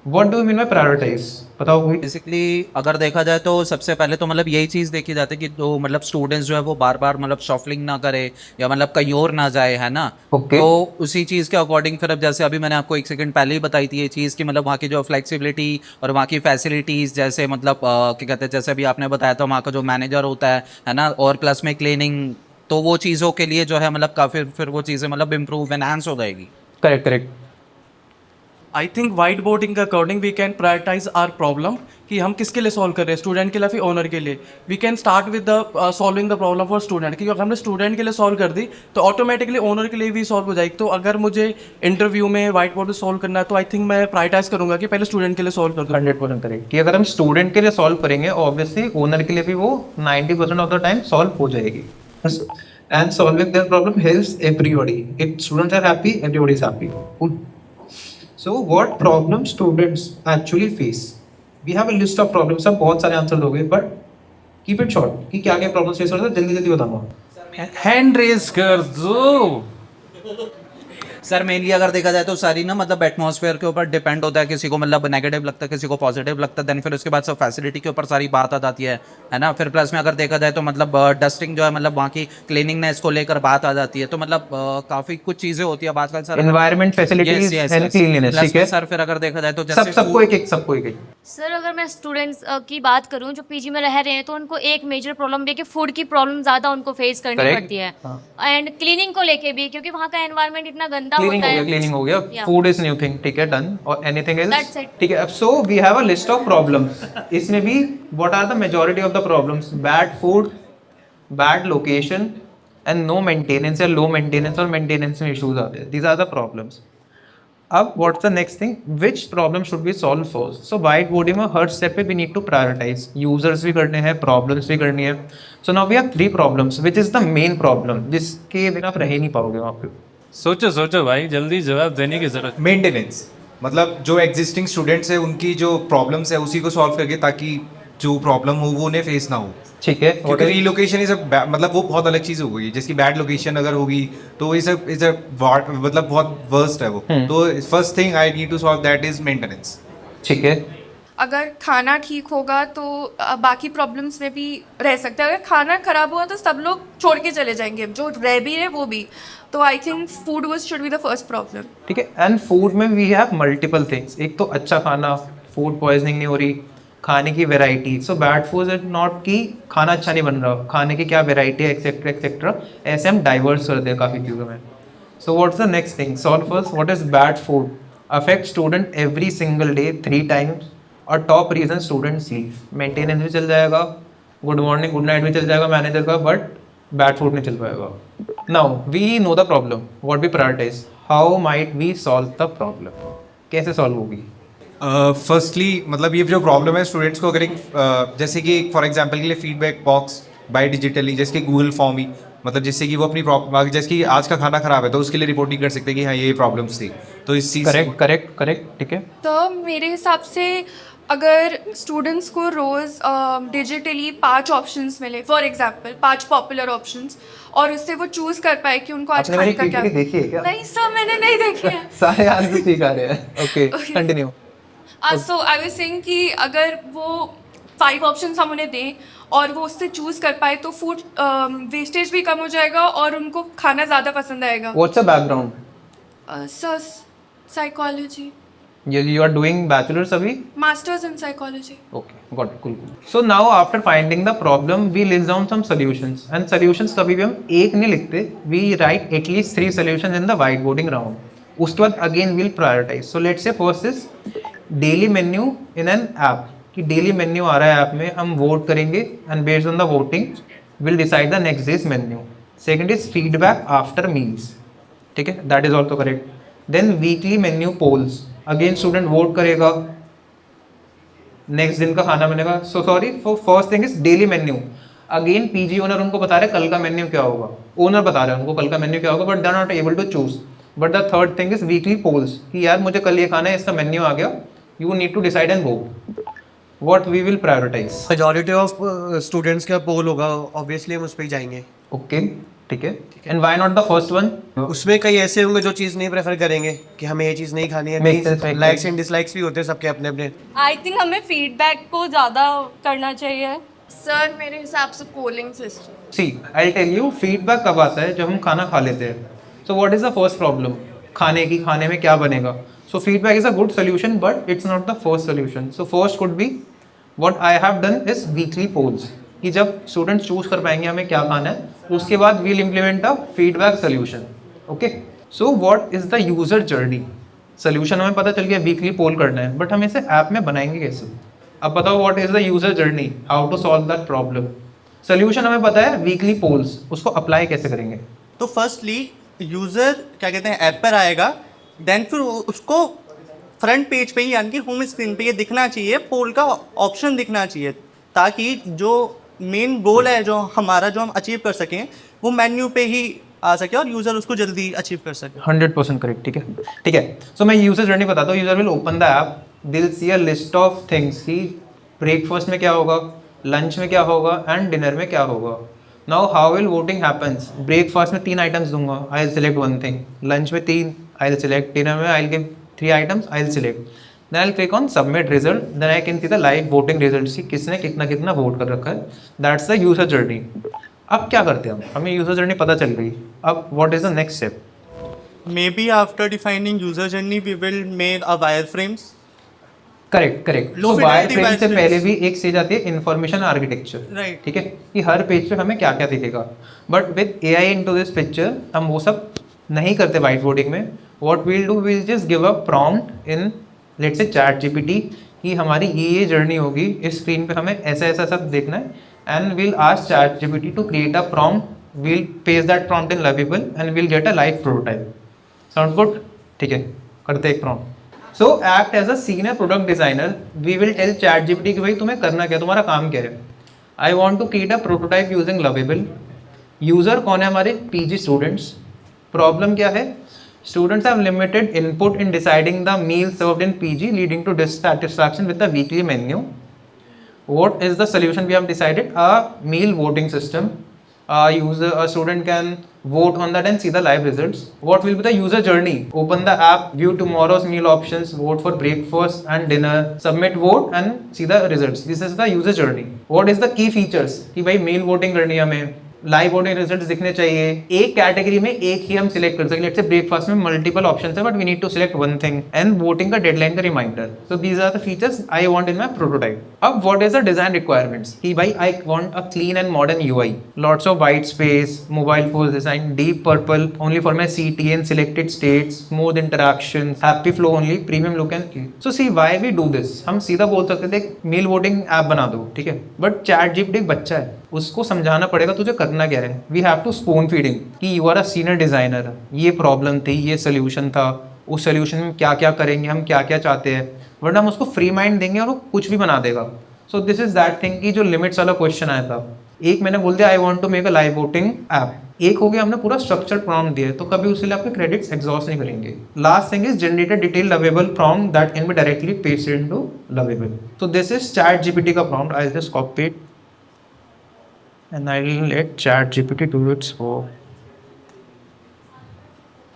What do you mean by prioritise, बताओ कोई. बेसिकली अगर देखा जाए तो सबसे पहले तो मतलब यही चीज़ देखी जाती है कि जो मतलब स्टूडेंट्स जो है वो बार बार मतलब शफलिंग ना करे या मतलब कहीं और ना जाए, है ना. Okay. तो उसी चीज़ के अकॉर्डिंग फिर अब जैसे अभी मैंने आपको 1 सेकंड पहले ही बताई थी ये चीज़ कि मतलब वहाँ की जो फ्लेक्सिबिलिटी और वहाँ की फैसिलिटीज़, जैसे मतलब क्या कहते हैं, जैसे अभी आपने बताया था वहाँ का जो मैनेजर होता है ना, और प्लस में क्लीनिंग, तो वो चीज़ों के लिए जो है मतलब काफ़ी फिर वो चीज़ें मतलब इम्प्रूव एनहांस हो जाएगी. Correct. I think white boarding के according we can prioritise our problem कि हम किसके लिए सॉल्व कर रहे हैं, स्टूडेंट के लिए फिर ओनर के लिए. We can start with the solving the problem for student, क्योंकि अगर हमने स्टूडेंट के लिए सॉल्व कर दी तो ऑटोमेटिकली ओनर के लिए भी सॉल्व हो जाएगी. तो अगर मुझे इंटरव्यू में वाइट बोर्ड सॉल्व करना है तो आई थिंक मैं प्रायोरिटाइज करूंगा कि पहले स्टूडेंट के लिए सॉल्व कर दूँ. 100% करेक्ट, कि अगर हम स्टूडेंट के लिए सॉल्व करेंगे ऑब्वियसली ओनर के लिए भी वो 90% ऑफ द टाइम सॉल्व हो जाएगी. And solving their problem helps everybody. If students are happy, everybody is happy. So what problems students actually face? We have a list of problems. सब बहुत सारे आंसर दोगे, but keep it short. कि क्या क्या प्रॉब्लम्स फेस करते हैं, जल्दी जल्दी बताऊंगा. हैंड रेज कर दो. सर मेनली अगर देखा जाए तो सारी ना मतलब एटमॉस्फेयर के ऊपर डिपेंड होता है. किसी को मतलब नेगेटिव लगता है, किसी को पॉजिटिव लगता है. देन फिर उसके बाद सब फैसिलिटी के ऊपर सारी बात आ जाती है ना. फिर प्लस में अगर देखा जाए तो मतलब डस्टिंग जो है मतलब वहाँ की क्लीनिंगनेस को लेकर बात आ जाती है. तो मतलब काफ़ी कुछ चीज़ें होती है आजकल sir. Environment facilities and cleanliness. ठीक है सर. फिर अगर देखा जाए तो जैसे सबको एक. सर अगर मैं स्टूडेंट्स की बात करूं जो पीजी में रह रहे हैं, तो उनको एक मेजर प्रॉब्लम भी है कि फूड की प्रॉब्लम ज़्यादा उनको फेस करनी Correct. पड़ती है. एंड क्लीनिंग को लेके भी, क्योंकि वहाँ का एनवायरनमेंट इतना गंदा क्लीनिंग होता हो गया, है. क्लीनिंग हो गया. Yeah. Food is new thing. ठीक है, डन. और एनीथिंग That's एल्स. it. ठीक है, अब so we have a list of problems. इसमें भी what are the majority of the problems? Bad food, bad location and no maintenance या लो मेंटेनेंस और मेंटेनेंस में इश्यूज आते हैं. These are the problems. अब what's the next thing, which problem should be solve first? So white boarding में हर स्टेप पे we need to prioritise. Users भी करने हैं, प्रॉब्लम्स भी करनी है. सो now we have 3 problems which is the main problem, जिसके बिना आप रह ही नहीं पाओगे वहाँ पे. सोचो भाई, जल्दी जवाब देने की जरूरत. मेंटेनेंस, मतलब जो एग्जिस्टिंग स्टूडेंट्स है उनकी जो प्रॉब्लम्स है उसी को सॉल्व करके, ताकि जो प्रॉब्लम हो वो उन्हें फेस ना हो. ठीक है, क्योंकि रीलोकेशन इज मतलब वो बहुत अलग चीज़ हो गई. जिसकी बैड लोकेशन अगर होगी तो इज मतलब बहुत वर्स्ट है वो. तो first thing I need to solve that is maintenance. ठीक है. अगर खाना ठीक होगा तो बाकी प्रॉब्लम्स में भी रह सकते हैं। अगर खाना ख़राब हुआ तो सब लोग छोड़ के चले जाएंगे, जो रह भी है वो भी। तो I think food was should be the first problem. ठीक है, एंड फूड में वी हैव मल्टीपल थिंग्स। एक तो अच्छा खाना, फूड पॉइजनिंग नहीं हो रही, खाने की variety. So bad food is not कि खाना अच्छा नहीं बन रहा, खाने की क्या वेराइटी है एक्सेट्रा एक्सेट्रा, ऐसे हम डाइवर्स करते हैं काफ़ी चीज़ों में। So what's the next thing, solve first what is bad food affect student every single day 3 times, और top reason student sleep. Maintenance भी चल जाएगा, गुड मॉर्निंग गुड नाइट भी चल जाएगा मैनेजर का, बट बैड फूड नहीं चल पाएगा। Now we know the problem, what we prioritize, how might we solve the problem, कैसे सॉल्व होगी? फर्स्टली मतलब ये जो प्रॉब्लम है स्टूडेंट्स को, अगर एक जैसे कि फॉर एग्जांपल के लिए फीडबैक बॉक्स बाय डिजिटली, जैसे कि गूगल फॉर्म ही, मतलब जिससे कि वो अपनी प्रॉब्लम, जैसे कि आज का खाना खराब है तो उसके लिए रिपोर्ट नहीं कर सकते कि हाँ ये प्रॉब्लम्स थी, तो इस चीज़ करेक्ट ठीक है। तो मेरे हिसाब से अगर स्टूडेंट्स को रोज़ डिजिटली 5 ऑप्शंस मिले, फॉर एग्जांपल 5 पॉपुलर ऑप्शंस, और उससे वो चूज़ कर पाए कि उनको आज आपने खाने मेरी का क्या। PPT देखी है क्या? नहीं सर, मैंने नहीं देखी है। सारे आंसर ठीक आ रहे हैं। Okay continue. So I was saying कि अगर वो 5 ऑप्शंस हम उन्हें दें और वो उससे चूज़ कर पाए तो फूड वेस्टेज भी कम हो जाएगा और उनको खाना ज़्यादा पसंद आएगा। What's the background? Sir psychology, You are doing bachelor's अभी? Masters in psychology. Okay, got it, cool. So now after finding the problem, we list down some solutions. And solutions कभी भी हम एक नहीं लिखते, we write at least 3 solutions in the whiteboarding round. उसके बाद again we'll prioritize. So let's say first is daily menu in an app. कि daily menu आ रहा है ऐप में, हम vote करेंगे and based on the voting we'll decide the next day's menu. Second is feedback after meals. ठीक है, that is also correct. Then weekly menu polls. Again student vote करेगा, नेक्स्ट दिन का खाना बनेगा। So sorry, first thing is daily menu. Again PG owner उनको बता रहे कल का मेन्यू क्या होगा, ओनर बता रहे हैं उनको कल का मेन्यू क्या होगा, but they are not able to choose. But the third thing is weekly polls कि यार मुझे कल ये खाना है, इसका मेन्यू आ गया, you need to decide and vote what we will prioritize. Majority of students का पोल होगा, ऑब्वियसली हम उस पर ही जाएंगे। ओके ठीक है, and why not the first one? उसमें कई ऐसे होंगे जो चीज़ नहीं प्रेफर करेंगे कि हमें ये चीज़ नहीं खानी है। लाइक्स एंड डिसलाइक्स भी होते हैं सबके अपने अपने। आई थिंक हमें फीडबैक को ज़्यादा करना चाहिए। सर मेरे हिसाब से polling system. See I tell you, feedback कब आता है? जब हम खाना खा लेते हैं। So what is the first problem? खाने की, खाने में क्या बनेगा? So feedback is a good solution but it's not the first solution. So first could be what I have done is weekly polls, कि जब स्टूडेंट्स चूज कर पाएंगे हमें क्या खाना है, उसके बाद we'll implement a feedback solution. Okay, so what is the user journey? Solution हमें पता चल गया, वीकली पोल करना है, बट हम इसे ऐप में बनाएंगे कैसे? अब बताओ what is the user journey, how to solve that problem. Solution हमें पता है, वीकली पोल्स, उसको अप्लाई कैसे करेंगे? तो फर्स्टली यूज़र क्या कहते हैं ऐप पर आएगा, देन फिर उसको फ्रंट पेज पे ही यानी कि होम स्क्रीन पे ये दिखना चाहिए, पोल का ऑप्शन दिखना चाहिए, ताकि जो मेन गोल है जो हमारा जो हम अचीव कर सकें वो मेन्यू पे ही आ सके और यूज़र उसको जल्दी अचीव कर सके। 100% करेक्ट। ठीक है ठीक है, सो मैं यूजर जर्नी बताता हूँ। User will open the app, they will see a list of things कि ब्रेकफास्ट में क्या होगा, लंच में क्या होगा एंड डिनर में क्या होगा। Now how will voting happens? Breakfast में 3 आइटम्स दूंगा, I will select 1 thing, lunch में 3 आई विल सिलेक्ट, डिनर में I will give 3 items I will select, then I'll click on submit result, then I can see the live voting results कि किसने कितना कितना वोट कर रखा है। That's the user journey। अब क्या करते हैं हम? हमें यूजर जर्नी पता चल गई, अब what is the next step? Maybe after defining user journey we will make a wireframes। Correct. Low so wire fidelity frame से wireframes। पहले भी एक स्टेज आती है इन्फॉर्मेशन आर्किटेक्चर। Right। ठीक है, कि हर पेज पे हमें क्या क्या दिखेगा, but with AI into this picture हम वो सब नहीं करते वाइट बोर्डिंग में। What we'll do, we'll just give a prompt in let's say ChatGPT कि हमारी ये जर्नी होगी, इस स्क्रीन पे हमें ऐसा ऐसा सब देखना है, and we'll ask ChatGPT to create a prompt, we'll paste that prompt in Lovable and we'll get a live prototype. Sound good? ठीक है, करते एक prompt. So act as a senior product designer, we will tell ChatGPT कि भाई तुम्हें करना क्या, तुम्हारा काम क्या है। I want to create a prototype using Lovable. User कौन है? हमारे पीजी स्टूडेंट्स। प्रॉब्लम क्या है? Students have limited input in deciding the meal served in PG, leading to dissatisfaction with the weekly menu. What is the solution we have decided? A meal voting system. a student can vote on that and see the live results. What will be the user journey? Open the app, view tomorrow's meal options, vote for breakfast and dinner, submit vote and see the results. This is the user journey. What is the key features? कि भाई मेल वोटिंग करनी है हमें, लाइव वोटिंग रिजल्ट्स दिखने चाहिए, एक कैटेगरी में एक ही हम सिलेक्ट कर सकते हैं. लेट्स से ब्रेकफास्ट में मल्टीपल ऑप्शंस है but we need to select one thing and voting का डेडलाइन का reminder. So these are the features I want in my prototype. अब what is the design requirements कि भाई I want a clean and modern UI, lots of white space, mobile phone design, deep purple only for my CTA and selected states, smooth interaction, happy flow only, premium look and. So C why we do this. हम सीधा बोल सकते थे मेल वोटिंग ऐप बना दो, ठीक है, बट चैट जीपीटी एक बच्चा है, उसको समझाना पड़ेगा तुझे करना क्या है. We have to spoon feeding कि you are a senior designer, ये प्रॉब्लम थी, ये सोल्यूशन था, उस सोल्यूशन में क्या क्या करेंगे, हम क्या क्या चाहते हैं, वरना हम उसको फ्री माइंड देंगे और वो कुछ भी बना देगा. सो दिस इज दैट थिंग कि जो लिमिट्स वाला क्वेश्चन आया था. एक मैंने बोल दिया I want to make a live voting app, एक हो गया हमने पूरा स्ट्रक्चर्ड प्रॉम्प्ट दिया, तो कभी उसके लिए आपके क्रेडिट्स एग्जॉस्ट नहीं करेंगे. Last thing is generated detail Lovable prompt that can be directly pasted into Lovable. So this is ChatGPT का prompt. I just copy it and I'll let ChatGPT do its work.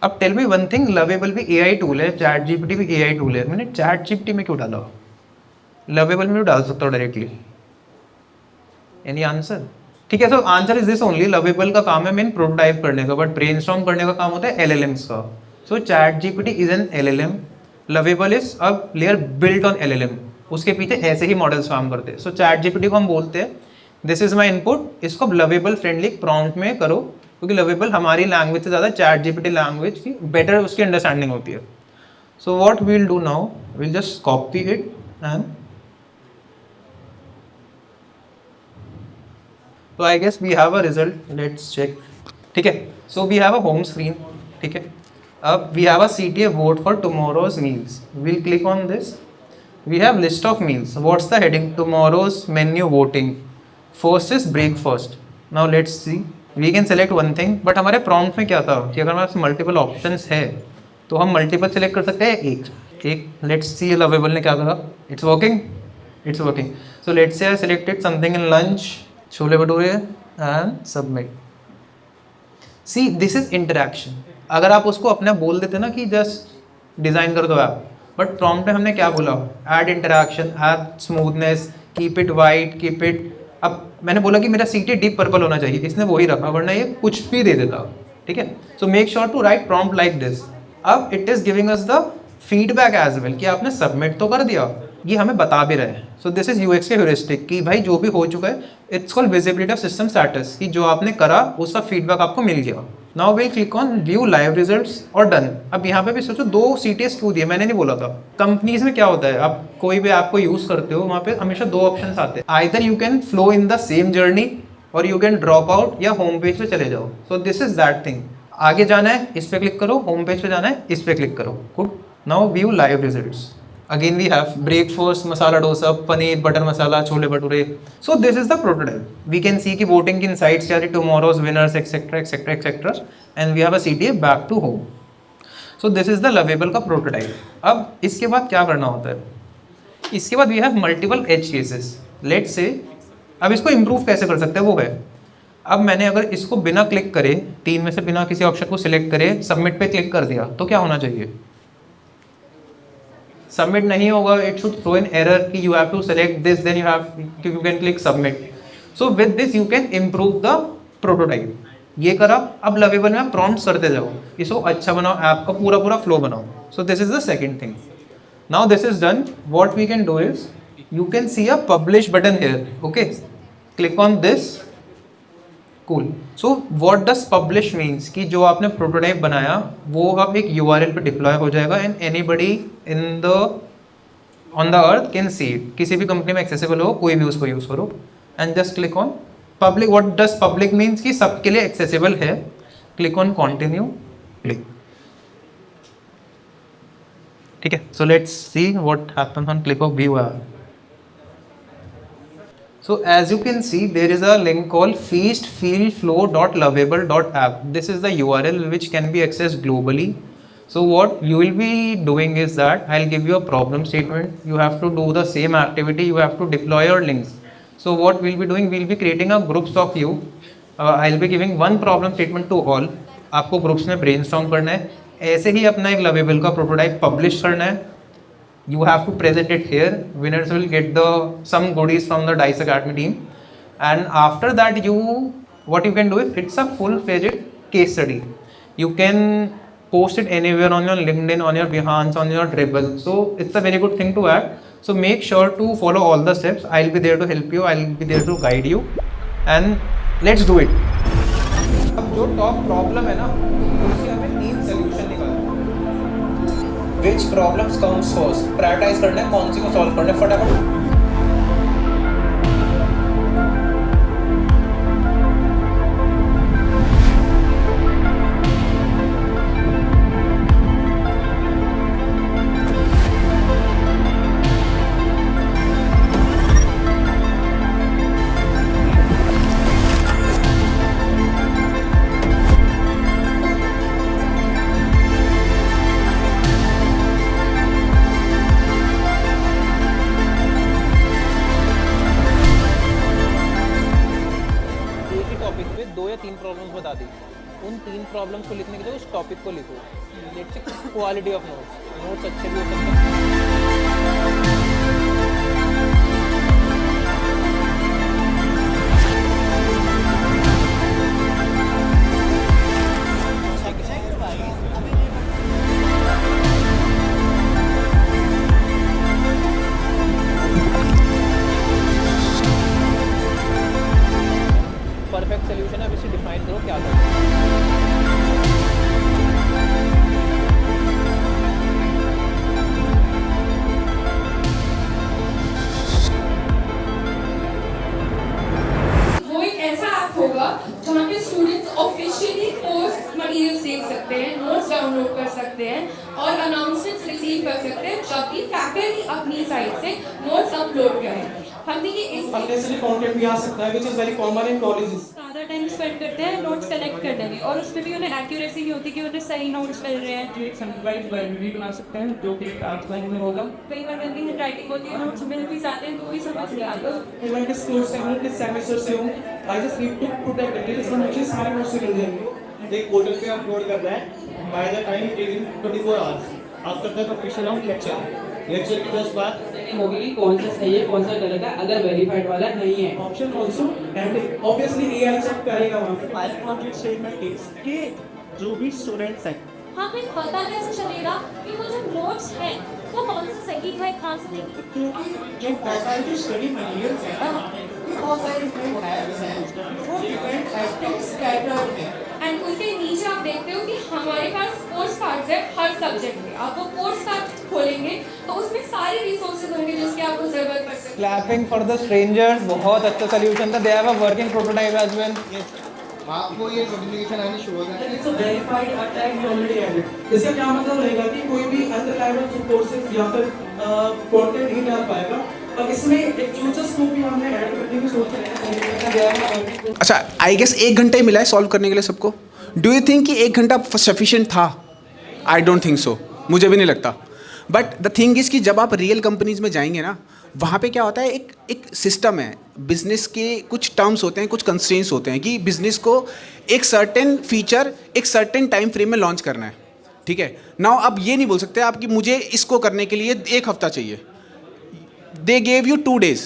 अब tell me one thing, Lovable भी AI टूल है, ChatGPT भी AI टूल है, मैंने ChatGPT में क्यों डाला, लवेबल में भी डाल सकता हूँ डायरेक्टली. Any answer? ठीक है, so answer is this only. Lovable का काम है मेन प्रोटोटाइप करने का, बट ब्रेनस्टॉर्म करने का काम होता है LLMs का. सो ChatGPT is an LLM, lovable is a layer built on LLM. उसके पीछे ऐसे ही मॉडल्स काम करते हैं. सो ChatGPT को हम बोलते हैं दिस इज माई इनपुट, इसको लवेबल फ्रेंडली प्रॉम्प्ट में करो, क्योंकि लवेबल हमारी लैंग्वेज से ज़्यादा चैट जीपीटी लैंग्वेज की बेटर उसकी अंडरस्टैंडिंग होती है. So what we'll do now, will just copy it and तो I guess we have a result. Let's check. ठीक है, so we have a home screen. ठीक है, अब we have a CTA vote for tomorrow's meals. Will click on this. We have list of meals. What's the heading? Tomorrow's menu voting. First is breakfast. Now let's see, we can select one thing, but हमारे प्रॉम्प्ट में क्या था कि अगर हमारे पास मल्टीपल ऑप्शंस है तो हम मल्टीपल सेलेक्ट कर सकते हैं एक. लेट्स सी लवेबल ने क्या करा. It's working, it's working. So let's say I selected something in lunch, chole bhature and submit. See this is interaction. अगर आप उसको अपने बोल देते ना कि जस्ट डिज़ाइन कर दो ऐप, बट प्रॉम्प्ट में हमने क्या बोला, add interaction, add smoothness, keep it white, keep it. अब मैंने बोला कि मेरा CTA डीप पर्पल होना चाहिए, इसने वही रखा, वरना ये कुछ भी दे देता. ठीक है, so make sure to write prompt like this. अब it is giving us the feedback as well कि आपने सबमिट तो कर दिया, ये हमें बता भी रहे हैं. सो दिस इज UX के ह्यूरिस्टिक कि भाई जो भी हो चुका है, it's called visibility of system status, कि जो आपने करा उसका फीडबैक आपको मिल गया. Now will click on view live results और डन. अब यहाँ पे भी सोचो 2 CTAs क्यों दिए, मैंने नहीं बोला था. कंपनीज में क्या होता है, आप कोई भी ऐप को यूज करते हो, वहाँ पे हमेशा 2 ऑप्शंस आते हैं. Either you can flow in the same journey और यू कैन ड्रॉप आउट, या होम पेज पे चले जाओ. सो दिस इज दैट थिंग. आगे जाना है इस पे क्लिक करो, होम पेज पे जाना है इस पे क्लिक करो. Good. Now view live results. Again we have breakfast, masala dosa, paneer butter masala, chole bhature. So this is the prototype. We can see कि voting की insights क्या थी, tomorrow's winners, etc, etc, etc, and we have a CTA back to home. So this is the lovable का prototype. अब इसके बाद क्या करना होता है, इसके बाद we have multiple edge cases. Let's say अब इसको improve कैसे कर सकते हैं वो है. अब मैंने अगर इसको बिना क्लिक करे, 3 में से बिना किसी ऑप्शन को सिलेक्ट करे सबमिट पे क्लिक कर दिया, तो क्या होना चाहिए, सबमिट नहीं होगा. It should throw an error कि you have to select this, then you can click submit. So with this you can improve the prototype. ये करा. अब लवेबल में आप प्रॉम्प्ट्स करते जाओ, इसको अच्छा बनाओ, ऐप का पूरा पूरा फ्लो बनाओ. So this is the second thing. Now this is done. What we can do is you can see a publish button here. Okay, click on this. Cool. So what does publish means कि जो आपने प्रोटोटाइप बनाया वो अब एक URL पे डिप्लॉय हो जाएगा and anybody in the on the earth can see it. किसी भी कंपनी में एक्सेसिबल हो, कोई भी उसको यूज़ करो and just click on public. What does public means कि सबके लिए एक्सेसिबल है. Click on continue. क्लिक. ठीक है, so let's see what happens on click of view. So as you can see, there is a link called feastfeelflow.lovable.app. This is the URL which can be accessed globally. So what you will be doing is that I'll give you a problem statement. You have to do the same activity. You have to deploy your links. So what we'll be doing, we'll be creating a groups of you I will be giving one problem statement to all. आपको ग्रुप्स में ब्रेनस्टॉर्म करना है, ऐसे ही अपना एक लवेबल का प्रोटोटाइप पब्लिश करना है. You have to present it here. Winners will get some goodies from the Dice Academy team, and after that what you can do is it's a full-fledged case study. You can post it anywhere on your LinkedIn, on your Behance, on your Dribbble. So it's a very good thing to add. So make sure to follow all the steps. I'll be there to help you. I'll be there to guide you, and let's do it. अब जो टॉप प्रॉब्लम है ना, उसकी हमें 3 सॉल्यूशन निकालना है. Which problems comes first? Prioritize करना है, कौन सी को सॉल्व करना है फटाफट. उन 3 प्रॉब्लम्स को लिखने के लिए उस टॉपिक को लिखो. Let's say quality of notes अच्छे भी हो सकते हैं. परफेक्ट सोल्यूशन है, अब इसे डिफाइन करो क्या करना है. वो एक ऐसा ऐप होगा जहाँ पे स्टूडेंट्स ऑफिशियली कोर्स मटेरियल्स देख सकते हैं, नोट्स डाउनलोड कर सकते हैं और अनाउंसमेंट्स रिसीव कर सकते हैं जब भी फैकल्टी अपनी साइड से नोट्स अपलोड करें. हमने ये इस कंटेंट भी आ सकता है which is very common in colleges. ज़्यादा टाइम स्पेंड करते हैं नोट्स कलेक्ट करने में और उसमें भी उन्हें एक्यूरेसी नहीं होती कि उन्हें सही नोट्स मिल रहे हैं. एक सेंट्रलाइज्ड लाइब्रेरी बना सकते हैं जो कि आप बैंक में होगा. कई बार गंदी हैंडराइटिंग होती है, नोट्स मिल भी जाते हैं तो भी समझ नहीं आता. मैं किस कोर्स से हूँ, किस सेमेस्टर से हूँ, I just need to put that details और मुझे सारे नोट्स मिल जाएंगे. एक पोर्टल पे अपलोड करना है by the time it is 24 hours after the completion of lecture की 10 बार होगी कि कौन सा सही है कौन सा गलत है अगर वेरीफाइड वाला नहीं है. Option also and obviously AI check करेगा वहां पे. I want to say my case कि जो भी स्टूडेंट्स हैं हमें पता कैसे चलेगा कि वो जो नोट्स हैं वो कौन सा सही है कहाँ से नहीं. क्योंकि जो फैकल्टी स्टडी मटेरियल्स है ना बहुत सारे टैब्स हैं वो डिफरेंट एस्पेक्ट्स स्कैटर्ड हैं. एंड उसके नीचे आप देखते हो कि हमारे पास कोर्स कार्ड्स है हर सब्जेक्ट में. आप वो कोर्स कार्ड खोलेंगे तो उसमें सारे रिसोर्सेज होंगे जिसकी आपको जरूरत पड़ सकती है. क्लैपिंग फॉर द स्ट्रेंजर्स बहुत अच्छा सोल्यूशन था. They have a working prototype as well. आपको ये नोटिफिकेशन आनी शुरू हो गया. It's a verified attack already added. इसका क्या मतलब रहेगा कि कोई भी अनरिलायबल कोर्सेज या फिर कंटेंट नहीं डाल पाएगा. और इसमें एक फ्यूचर स्कोप भी हमने ऐड करने की सोच रहे हैं. अच्छा, आई गेस 1 घंटा ही मिला है सॉल्व करने के लिए सबको. डू यू थिंक कि 1 घंटा सफिशिएंट था? आई डोंट थिंक सो, मुझे भी नहीं लगता. बट द थिंग इज़ कि जब आप रियल कंपनीज में जाएंगे ना, वहाँ पे क्या होता है, एक सिस्टम है. बिजनेस के कुछ टर्म्स होते हैं, कुछ कंस्ट्रेंट्स होते हैं कि बिजनेस को एक सर्टेन फीचर एक सर्टेन टाइम फ्रेम में लॉन्च करना है. ठीक है. नाउ अब ये नहीं बोल सकते आप कि मुझे इसको करने के लिए 1 हफ्ता चाहिए. They gave you 2 days.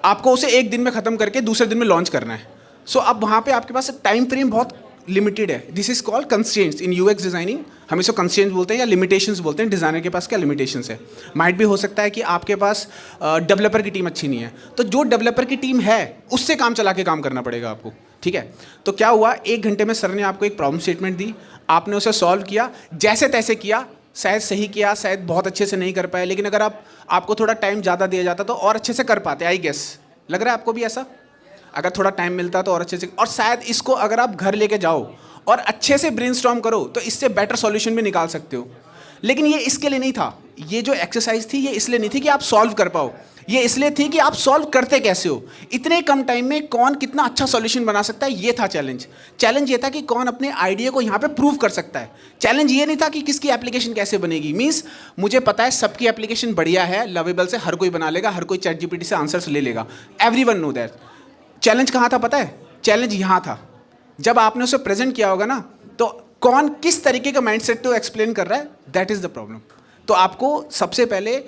आपको उसे 1 दिन में ख़त्म करके दूसरे दिन में लॉन्च करना है. सो अब वहाँ पे आपके पास टाइम फ्रेम बहुत लिमिटेड है. This is called constraints in UX designing. हम इसको कंस्ट्रेंट्स बोलते हैं या लिमिटेशंस बोलते हैं. डिज़ाइनर के पास क्या लिमिटेशंस है. माइट भी हो सकता है कि आपके पास डेवलपर की टीम अच्छी नहीं है, तो जो डेवलपर की टीम है उससे काम चला के काम करना पड़ेगा आपको. ठीक है. तो क्या हुआ, 1 घंटे में सर ने आपको एक प्रॉब्लम स्टेटमेंट दी, आपने उसे सॉल्व किया, जैसे तैसे किया. शायद सही किया, शायद बहुत अच्छे से नहीं कर पाए, लेकिन अगर आपको थोड़ा टाइम ज़्यादा दिया जाता तो और अच्छे से कर पाते. आई गेस लग रहा है आपको भी ऐसा. अगर थोड़ा टाइम मिलता तो और अच्छे से. और शायद इसको अगर आप घर लेके जाओ और अच्छे से ब्रेनस्टॉर्म करो तो इससे बेटर सॉल्यूशन भी निकाल सकते हो. लेकिन ये इसके लिए नहीं था. ये जो एक्सरसाइज थी ये इसलिए नहीं थी कि आप सॉल्व कर पाओ, ये इसलिए थी कि आप सॉल्व करते कैसे हो. इतने कम टाइम में कौन कितना अच्छा सॉल्यूशन बना सकता है, ये था चैलेंज. चैलेंज ये था कि कौन अपने आइडिया को यहाँ पे प्रूव कर सकता है. चैलेंज ये नहीं था कि किसकी एप्लीकेशन कैसे बनेगी. मीन्स मुझे पता है सबकी एप्लीकेशन बढ़िया है, लवेबल से हर कोई बना लेगा, हर कोई चैट जीपीटी से आंसर्स ले लेगा. Everyone know that. चैलेंज कहाँ था पता है? चैलेंज यहाँ था जब आपने उसे प्रेजेंट किया होगा ना, तो कौन किस तरीके का माइंडसेट तो एक्सप्लेन कर रहा है, दैट इज़ द प्रॉब्लम। तो आपको सबसे पहले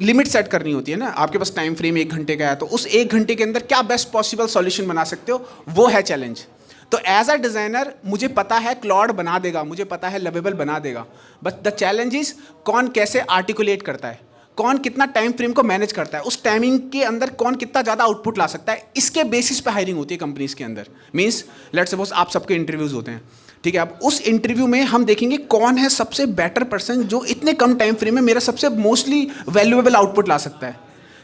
लिमिट सेट करनी होती है ना, आपके पास टाइम फ्रेम 1 घंटे का है, तो उस 1 घंटे के अंदर क्या बेस्ट पॉसिबल सॉल्यूशन बना सकते हो, वो है चैलेंज। तो एज अ डिज़ाइनर मुझे पता है क्लॉड बना देगा, मुझे पता है लवेबल बना देगा, बट द चैलेंज इज कौन कैसे आर्टिकुलेट करता है, कौन कितना टाइम फ्रेम को मैनेज करता है, उस टाइमिंग के अंदर कौन कितना ज़्यादा आउटपुट ला सकता है, इसके बेसिस पे हायरिंग होती है कंपनीज के अंदर। मीन्स लेट्स सपोज आप सबके इंटरव्यूज़ होते हैं, ठीक है, अब उस इंटरव्यू में हम देखेंगे कौन है सबसे बेटर पर्सन जो इतने कम टाइम फ्रेम में मेरा सबसे मोस्टली वैल्यूएबल आउटपुट ला सकता है।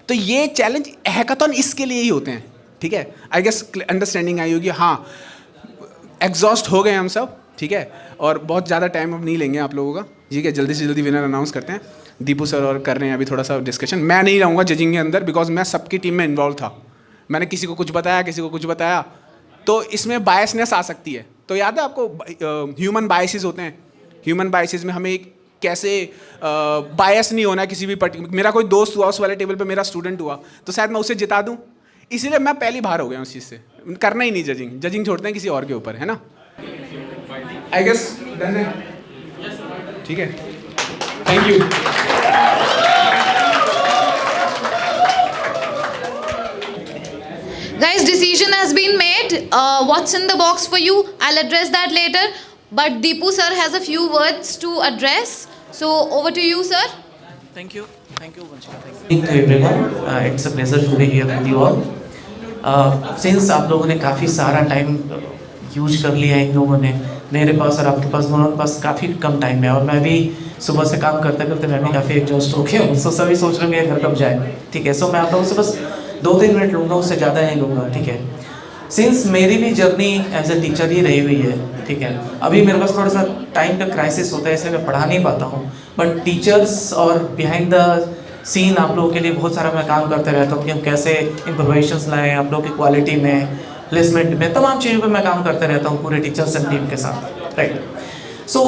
तो ये चैलेंज हैकाथॉन इसके लिए ही होते हैं, ठीक है। आई गेस अंडरस्टैंडिंग आई होगी। हाँ, एग्जॉस्ट हो गए हम सब, ठीक है, और बहुत ज़्यादा टाइम अब नहीं लेंगे आप लोगों का, ठीक है। जल्दी से जल्दी विनर अनाउंस करते हैं। दीपू सर और कर रहे हैं अभी थोड़ा सा डिस्कशन। मैं नहीं रहूँगा जजिंग के अंदर, बिकॉज मैं सबकी टीम में इन्वॉल्व था। मैंने किसी को कुछ बताया, किसी को कुछ बताया, तो इसमें बायसनेस आ सकती है। तो याद है आपको ह्यूमन बायसेस होते हैं, ह्यूमन बायसेस में हमें कैसे बायस नहीं होना किसी भी पर्टिकुलर। मेरा कोई दोस्त हुआ उस वाले टेबल पे, मेरा स्टूडेंट हुआ, तो शायद मैं उसे जिता दूँ, इसीलिए मैं पहली बाहर हो गया उस चीज़ से। करना ही नहीं जजिंग, जजिंग छोड़ते हैं किसी और के ऊपर, है ना। आई गेस डन है, ठीक है, thank you. Guys, decision has been made. What's in the box for you? I'll address that later. But Deepu sir has a few words to address. So over to you, sir. Thank you, Vanshika. Thank you everyone. It's a pleasure to be here with you all. Since आप लोगों ने काफ़ी सारा टाइम यूज कर लिया है इन लोगों ने, मेरे पास और आपके पास दोनों के पास काफ़ी कम टाइम है, और मैं भी सुबह से काम करते करते मैं भी काफ़ी एग्जॉस्ट हो गया हूँ। सो सभी सोच रहे हैं घर कब जाए, ठीक है। सो मैं आप लोगों से बस 2-3 मिनट लूँगा, उससे ज़्यादा नहीं लूँगा, ठीक है। सिंस मेरी भी जर्नी एज ए टीचर ही रही हुई है, ठीक है। अभी मेरे पास थोड़ा सा टाइम का क्राइसिस होता है, इसलिए मैं पढ़ा नहीं पाता हूँ, बट टीचर्स और बिहाइंड द सीन आप लोगों के लिए बहुत सारा मैं काम करते रहता हूँ कि हम कैसे इम्प्रोवाइजेशंस लाएँ आप लोगों की क्वालिटी में, प्लेसमेंट में, तमाम चीज़ों पे मैं काम करते रहता हूँ पूरे टीचर्स एंड टीम के साथ, राइट। सो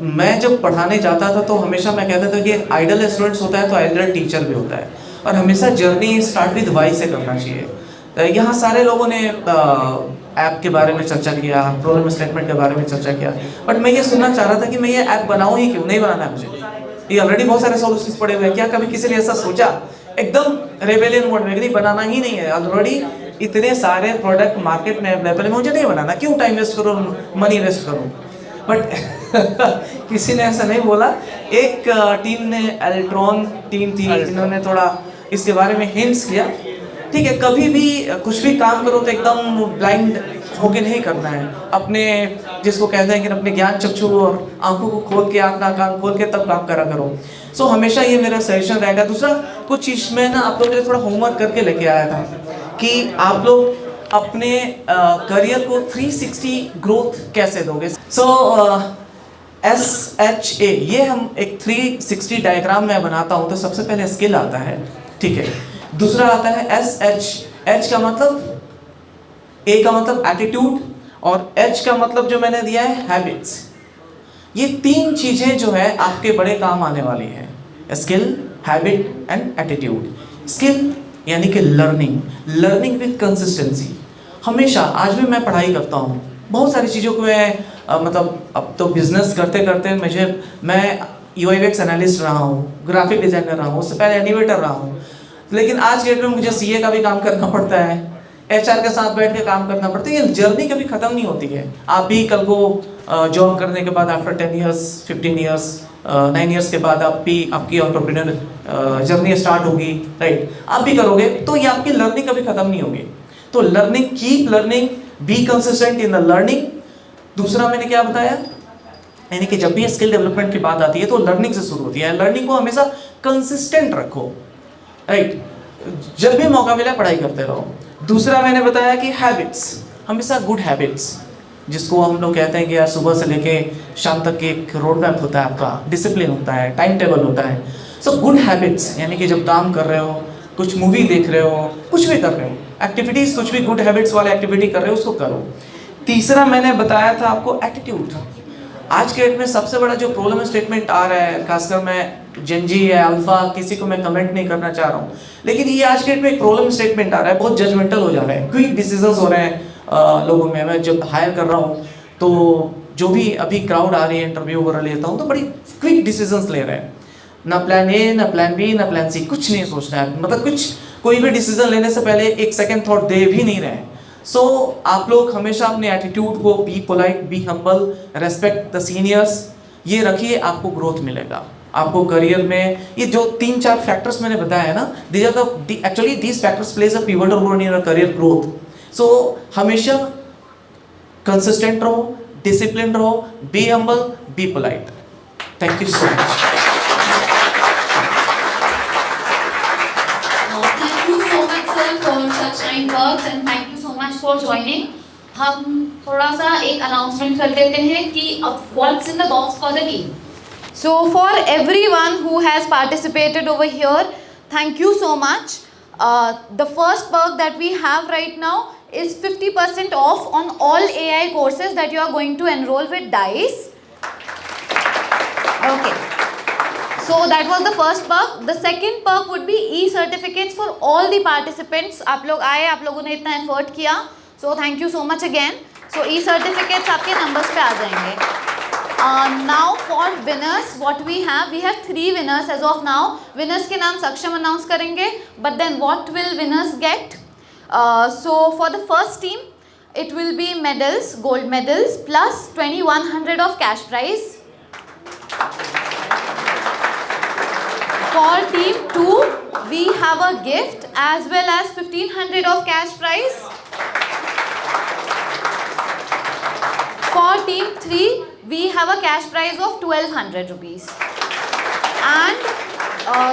मैं जब पढ़ाने जाता था तो हमेशा मैं कहता था कि एक आइडल स्टूडेंट्स होता है तो आइडल टीचर भी होता है, और हमेशा जर्नी स्टार्ट विद वाई से करना चाहिए। यहाँ सारे लोगों ने ऐप के बारे में चर्चा किया, प्रॉब्लम स्टेटमेंट के बारे में चर्चा किया, बट मैं ये सुनना चाह रहा था कि मैं ये ऐप बनाऊँ ही क्यों, नहीं बनाना है मुझे, ये ऑलरेडी बहुत सारे सॉल्यूशंस पड़े हुए हैं। क्या कभी किसी ने ऐसा सोचा एकदम रेबेलियन मोड में, नहीं बनाना ही नहीं है, ऑलरेडी इतने सारे प्रोडक्ट मार्केट में अवेलेबल है, मुझे नहीं बनाना, क्यों टाइम वेस्ट करूँ, मनी वेस्ट करूँ। बट किसी ने ऐसा नहीं बोला। एक टीम ने, एल्ट्रॉन टीम थी, जिन्होंने थोड़ा इसके बारे में हिंट्स किया, ठीक है। कभी भी कुछ भी काम करो तो एकदम ब्लाइंड होके नहीं करना है, अपने जिसको कहते हैं कि अपने ज्ञान चक्षु और आंखों को खोल के, आँख कान खोल के तब काम करा करो। सो हमेशा ये मेरा सजेशन रहेगा। दूसरा, कुछ चीज़ में ना आप लोगों के लिए थोड़ा होमवर्क करके लेके आया था कि आप लोग अपने करियर को 360 ग्रोथ कैसे दोगे। सो SHA, ये हम एक 360 डायग्राम में बनाता हूँ, तो सबसे पहले स्किल आता है, ठीक है। दूसरा आता है SH, H का मतलब, A का मतलब एटीट्यूड, और H का मतलब जो मैंने दिया है हैबिट्स। ये 3 चीज़ें जो है आपके बड़े काम आने वाली है, skill, habit and attitude. Skill यानी कि लर्निंग विद कंसिस्टेंसी। हमेशा, आज भी मैं पढ़ाई करता हूँ, बहुत सारी चीज़ों को मैं मतलब अब तो बिजनेस करते करते मैं UX एनालिस्ट रहा हूँ, ग्राफिक डिज़ाइनर रहा हूँ, उससे पहले एनिमेटर रहा हूँ, लेकिन आज के डेट में मुझे CA का भी काम करना पड़ता है, HR के साथ बैठ के काम करना पड़ता है। ये जर्नी कभी ख़त्म नहीं होती है। आप भी कल को जॉब करने के बाद आफ्टर 10 ईयर्स, 15 ईयर्स, 9 ईयर्स के बाद आपकी एंटरप्रेन्योर जर्नी स्टार्ट होगी, राइट, आप भी करोगे, तो ये आपकी लर्निंग कभी ख़त्म नहीं होगी। तो learning, keep learning, be consistent in the learning. दूसरा मैंने क्या बताया, यानी कि जब भी स्किल डेवलपमेंट की बात आती है तो लर्निंग से शुरू होती है। लर्निंग को हमेशा कंसिस्टेंट रखो, राइट, जब भी मौका मिला पढ़ाई करते रहो। दूसरा मैंने बताया कि हैबिट्स, हमेशा गुड हैबिट्स, जिसको हम लोग कहते हैं कि यार सुबह से लेके शाम तक एक रोड मैप होता है, आपका डिसिप्लिन होता है, टाइम टेबल होता है। सो गुड हैबिट्स यानी कि जब काम कर रहे हो, कुछ मूवी देख रहे हो, कुछ भी कर रहे हो, एक्टिविटीज़, कुछ भी गुड हैबिट्स वाले एक्टिविटी कर रहे हो उसको करो। तीसरा मैंने बताया था आपको एटीट्यूड। आज के डेट में सबसे बड़ा जो प्रॉब्लम स्टेटमेंट आ रहा है, खासकर मैं जेनजी या अल्फा, किसी को मैं कमेंट नहीं करना चाह रहा हूँ, लेकिन ये आज के डेट में एक प्रॉब्लम स्टेटमेंट आ रहा है, बहुत जजमेंटल हो जा रहा है, क्विक डिसीजंस हो रहे हैं, लोगों में मैं जब हायर कर रहा हूँ तो जो भी अभी क्राउड आ रही है इंटरव्यू वगैरह लेता हूँ तो बड़ी क्विक डिसीजंस ले रहे हैं, ना प्लान ए ना प्लान बी ना प्लान सी, कुछ नहीं सोचना है, मतलब कोई भी डिसीजन लेने से पहले एक सेकंड थॉट दे भी नहीं रहे। सो आप लोग हमेशा अपने एटीट्यूड को be polite, be humble, respect the seniors, ये रखिए, आपको ग्रोथ मिलेगा। आपको करियर में ये जो 3-4 फैक्टर्स मैंने बताया है ना, these are the actually these factors plays a pivotal role in your career growth. So हमेशा कंसिस्टेंट रहो, डिसिप्लिन रहो, be humble, be polite. Thank you so much. Thank you so much sir for such kind words and thank you so much for joining. हम थोड़ा सा एक अनाउंसमेंट कर देते हैं कि अब what's in the box for the team. So for everyone who has participated over here, thank you so much. The first perk that we have right now is 50% off on all AI courses that you are going to enroll with DICE. Okay. So that was the first perk. The second perk would be e-certificates for all the participants. आप लोग आए, आप लोगों ने इतना effort किया. So thank you so much again. So e-certificates आपके numbers पे आ जाएंगे. Now for winners, what we have 3 winners as of now. Winners के नाम सक्षम announce करेंगे. But then what will winners get? So for the first team, it will be medals, gold medals plus 2100 of cash prize. For team 2, we have a gift as well as 1500 of cash prize. For team 3, we have a cash prize of 1200 rupees. And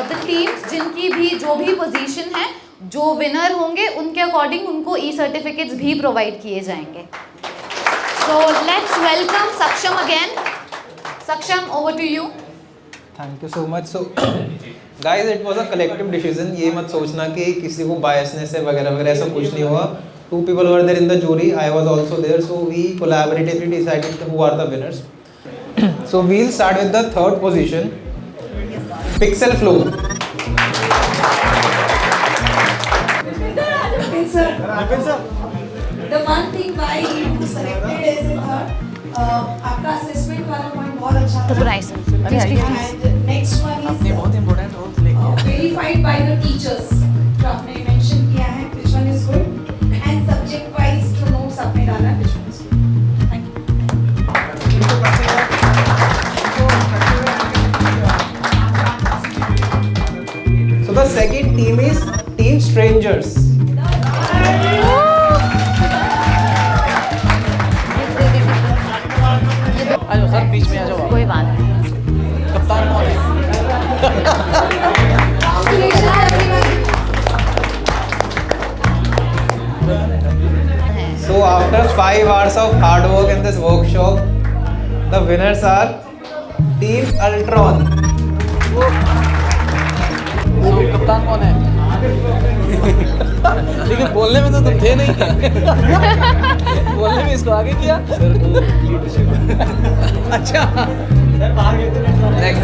the teams जिनकी भी जो भी पोजीशन है, जो विनर होंगे उनके अकॉर्डिंग उनको e-certificates भी प्रोवाइड किए जाएंगे. So let's welcome Saksham again. Saksham, over to you. Thank you so much. So guys, it was a collective decision. ये मत सोचना कि किसी को बायसनेस है वगैरह वगैरह, ऐसा कुछ नहीं हुआ. 2 people were there in the jury. I was also there. So we collaboratively decided who are the winners. So we'll start with the third position. Pixel Flow. The one thing why you selected as a third, आपका assessment वाला point बहुत अच्छा था. And next one is बहुत important role verified by the teachers. जो आपने mention किया है, which one is good, and subject wise जो notes आपने डाला, which one is good. Thank you. So the second team is Team Strangers. आ जाओ सर, बीच में आ जाओ. कोई बात नहीं. कप्तान कौन है? So after 5 hours of hard work in this workshop, the winners are Team Ultron. कप्तान कौन है? लेकिन बोलने में तो तुम थे नहीं. बोलने में इसको आगे किया. अच्छा. Next.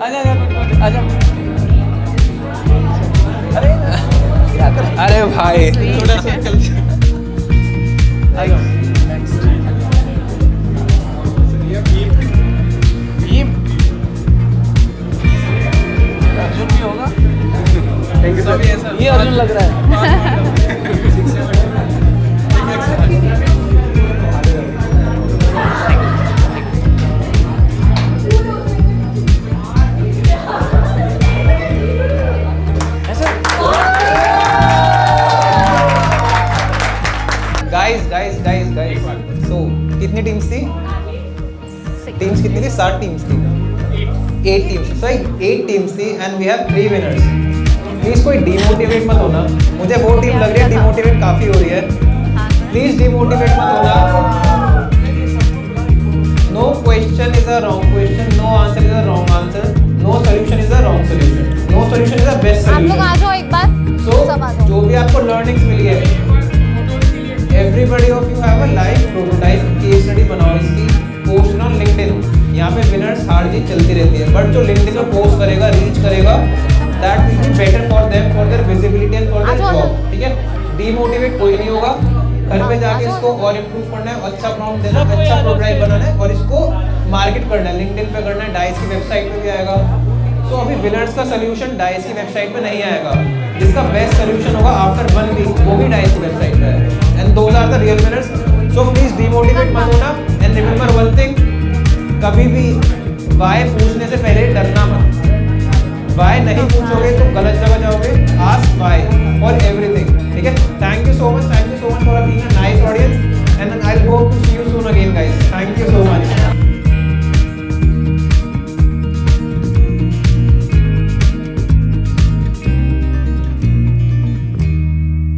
आजा. अरे भाई, थोड़ा सा आइए. भीम. अर्जुन भी होगा. ये अर्जुन लग रहा है. गाइस. So कितनी टीम्स थी? टीम्स कितनी थी? 7 टीम्स थी. 8 टीम्स. सही, 8 टीम्स थी and we have 3 winners. Please कोई डिमोटिवेट मत होना. मुझे वो टीम लग रही है डिमोटिवेट काफी हो रही है. प्लीज डिमोटिवेट मत होना. No question is a wrong question, no answer is a wrong answer, no solution is a wrong solution, no solution is a best आप लोग सॉल्यूशन. आ जाओ एक बार. So जो भी आपको लर्निंग्स मिली है, everybody of you have a live prototype case study बनाओ इसकी, पोस्ट ऑन लिंक्डइन. यहाँ पे विनर्स हार जीत चलती रहती है, बट जो लिंक्डइन में पोस्ट करेगा, रीच करेगा, that will be better for them, for their visibility and for their job. ठीक है, डीमोटिवेट कोई नहीं होगा. घर पे जाके इसको और इम्प्रूव करना है, अच्छा प्रॉम्प्ट देना, अच्छा प्रोटोटाइप बनाना है और इसको मार्केट करना है, लिंक्डइन पे करना है, डाइस की वेबसाइट पे भी आएगा। तो अभी विनर्स का सोल्यूशन डाइस की वेबसाइट पे नहीं आएगा, जिसका बेस्ट सोल्यूशन होगा आफ्टर 1 वीक वो भी डाइस की वेबसाइट पे है, and those are the real winners. So please demotivate मत होना एंड रिमेंबर वन थिंग, कभी भी वाई पूछने से पहले डरना मत। वाई नहीं पूछोगे तो गलत जगह जाओगे, आस्क वाई फॉर एवरी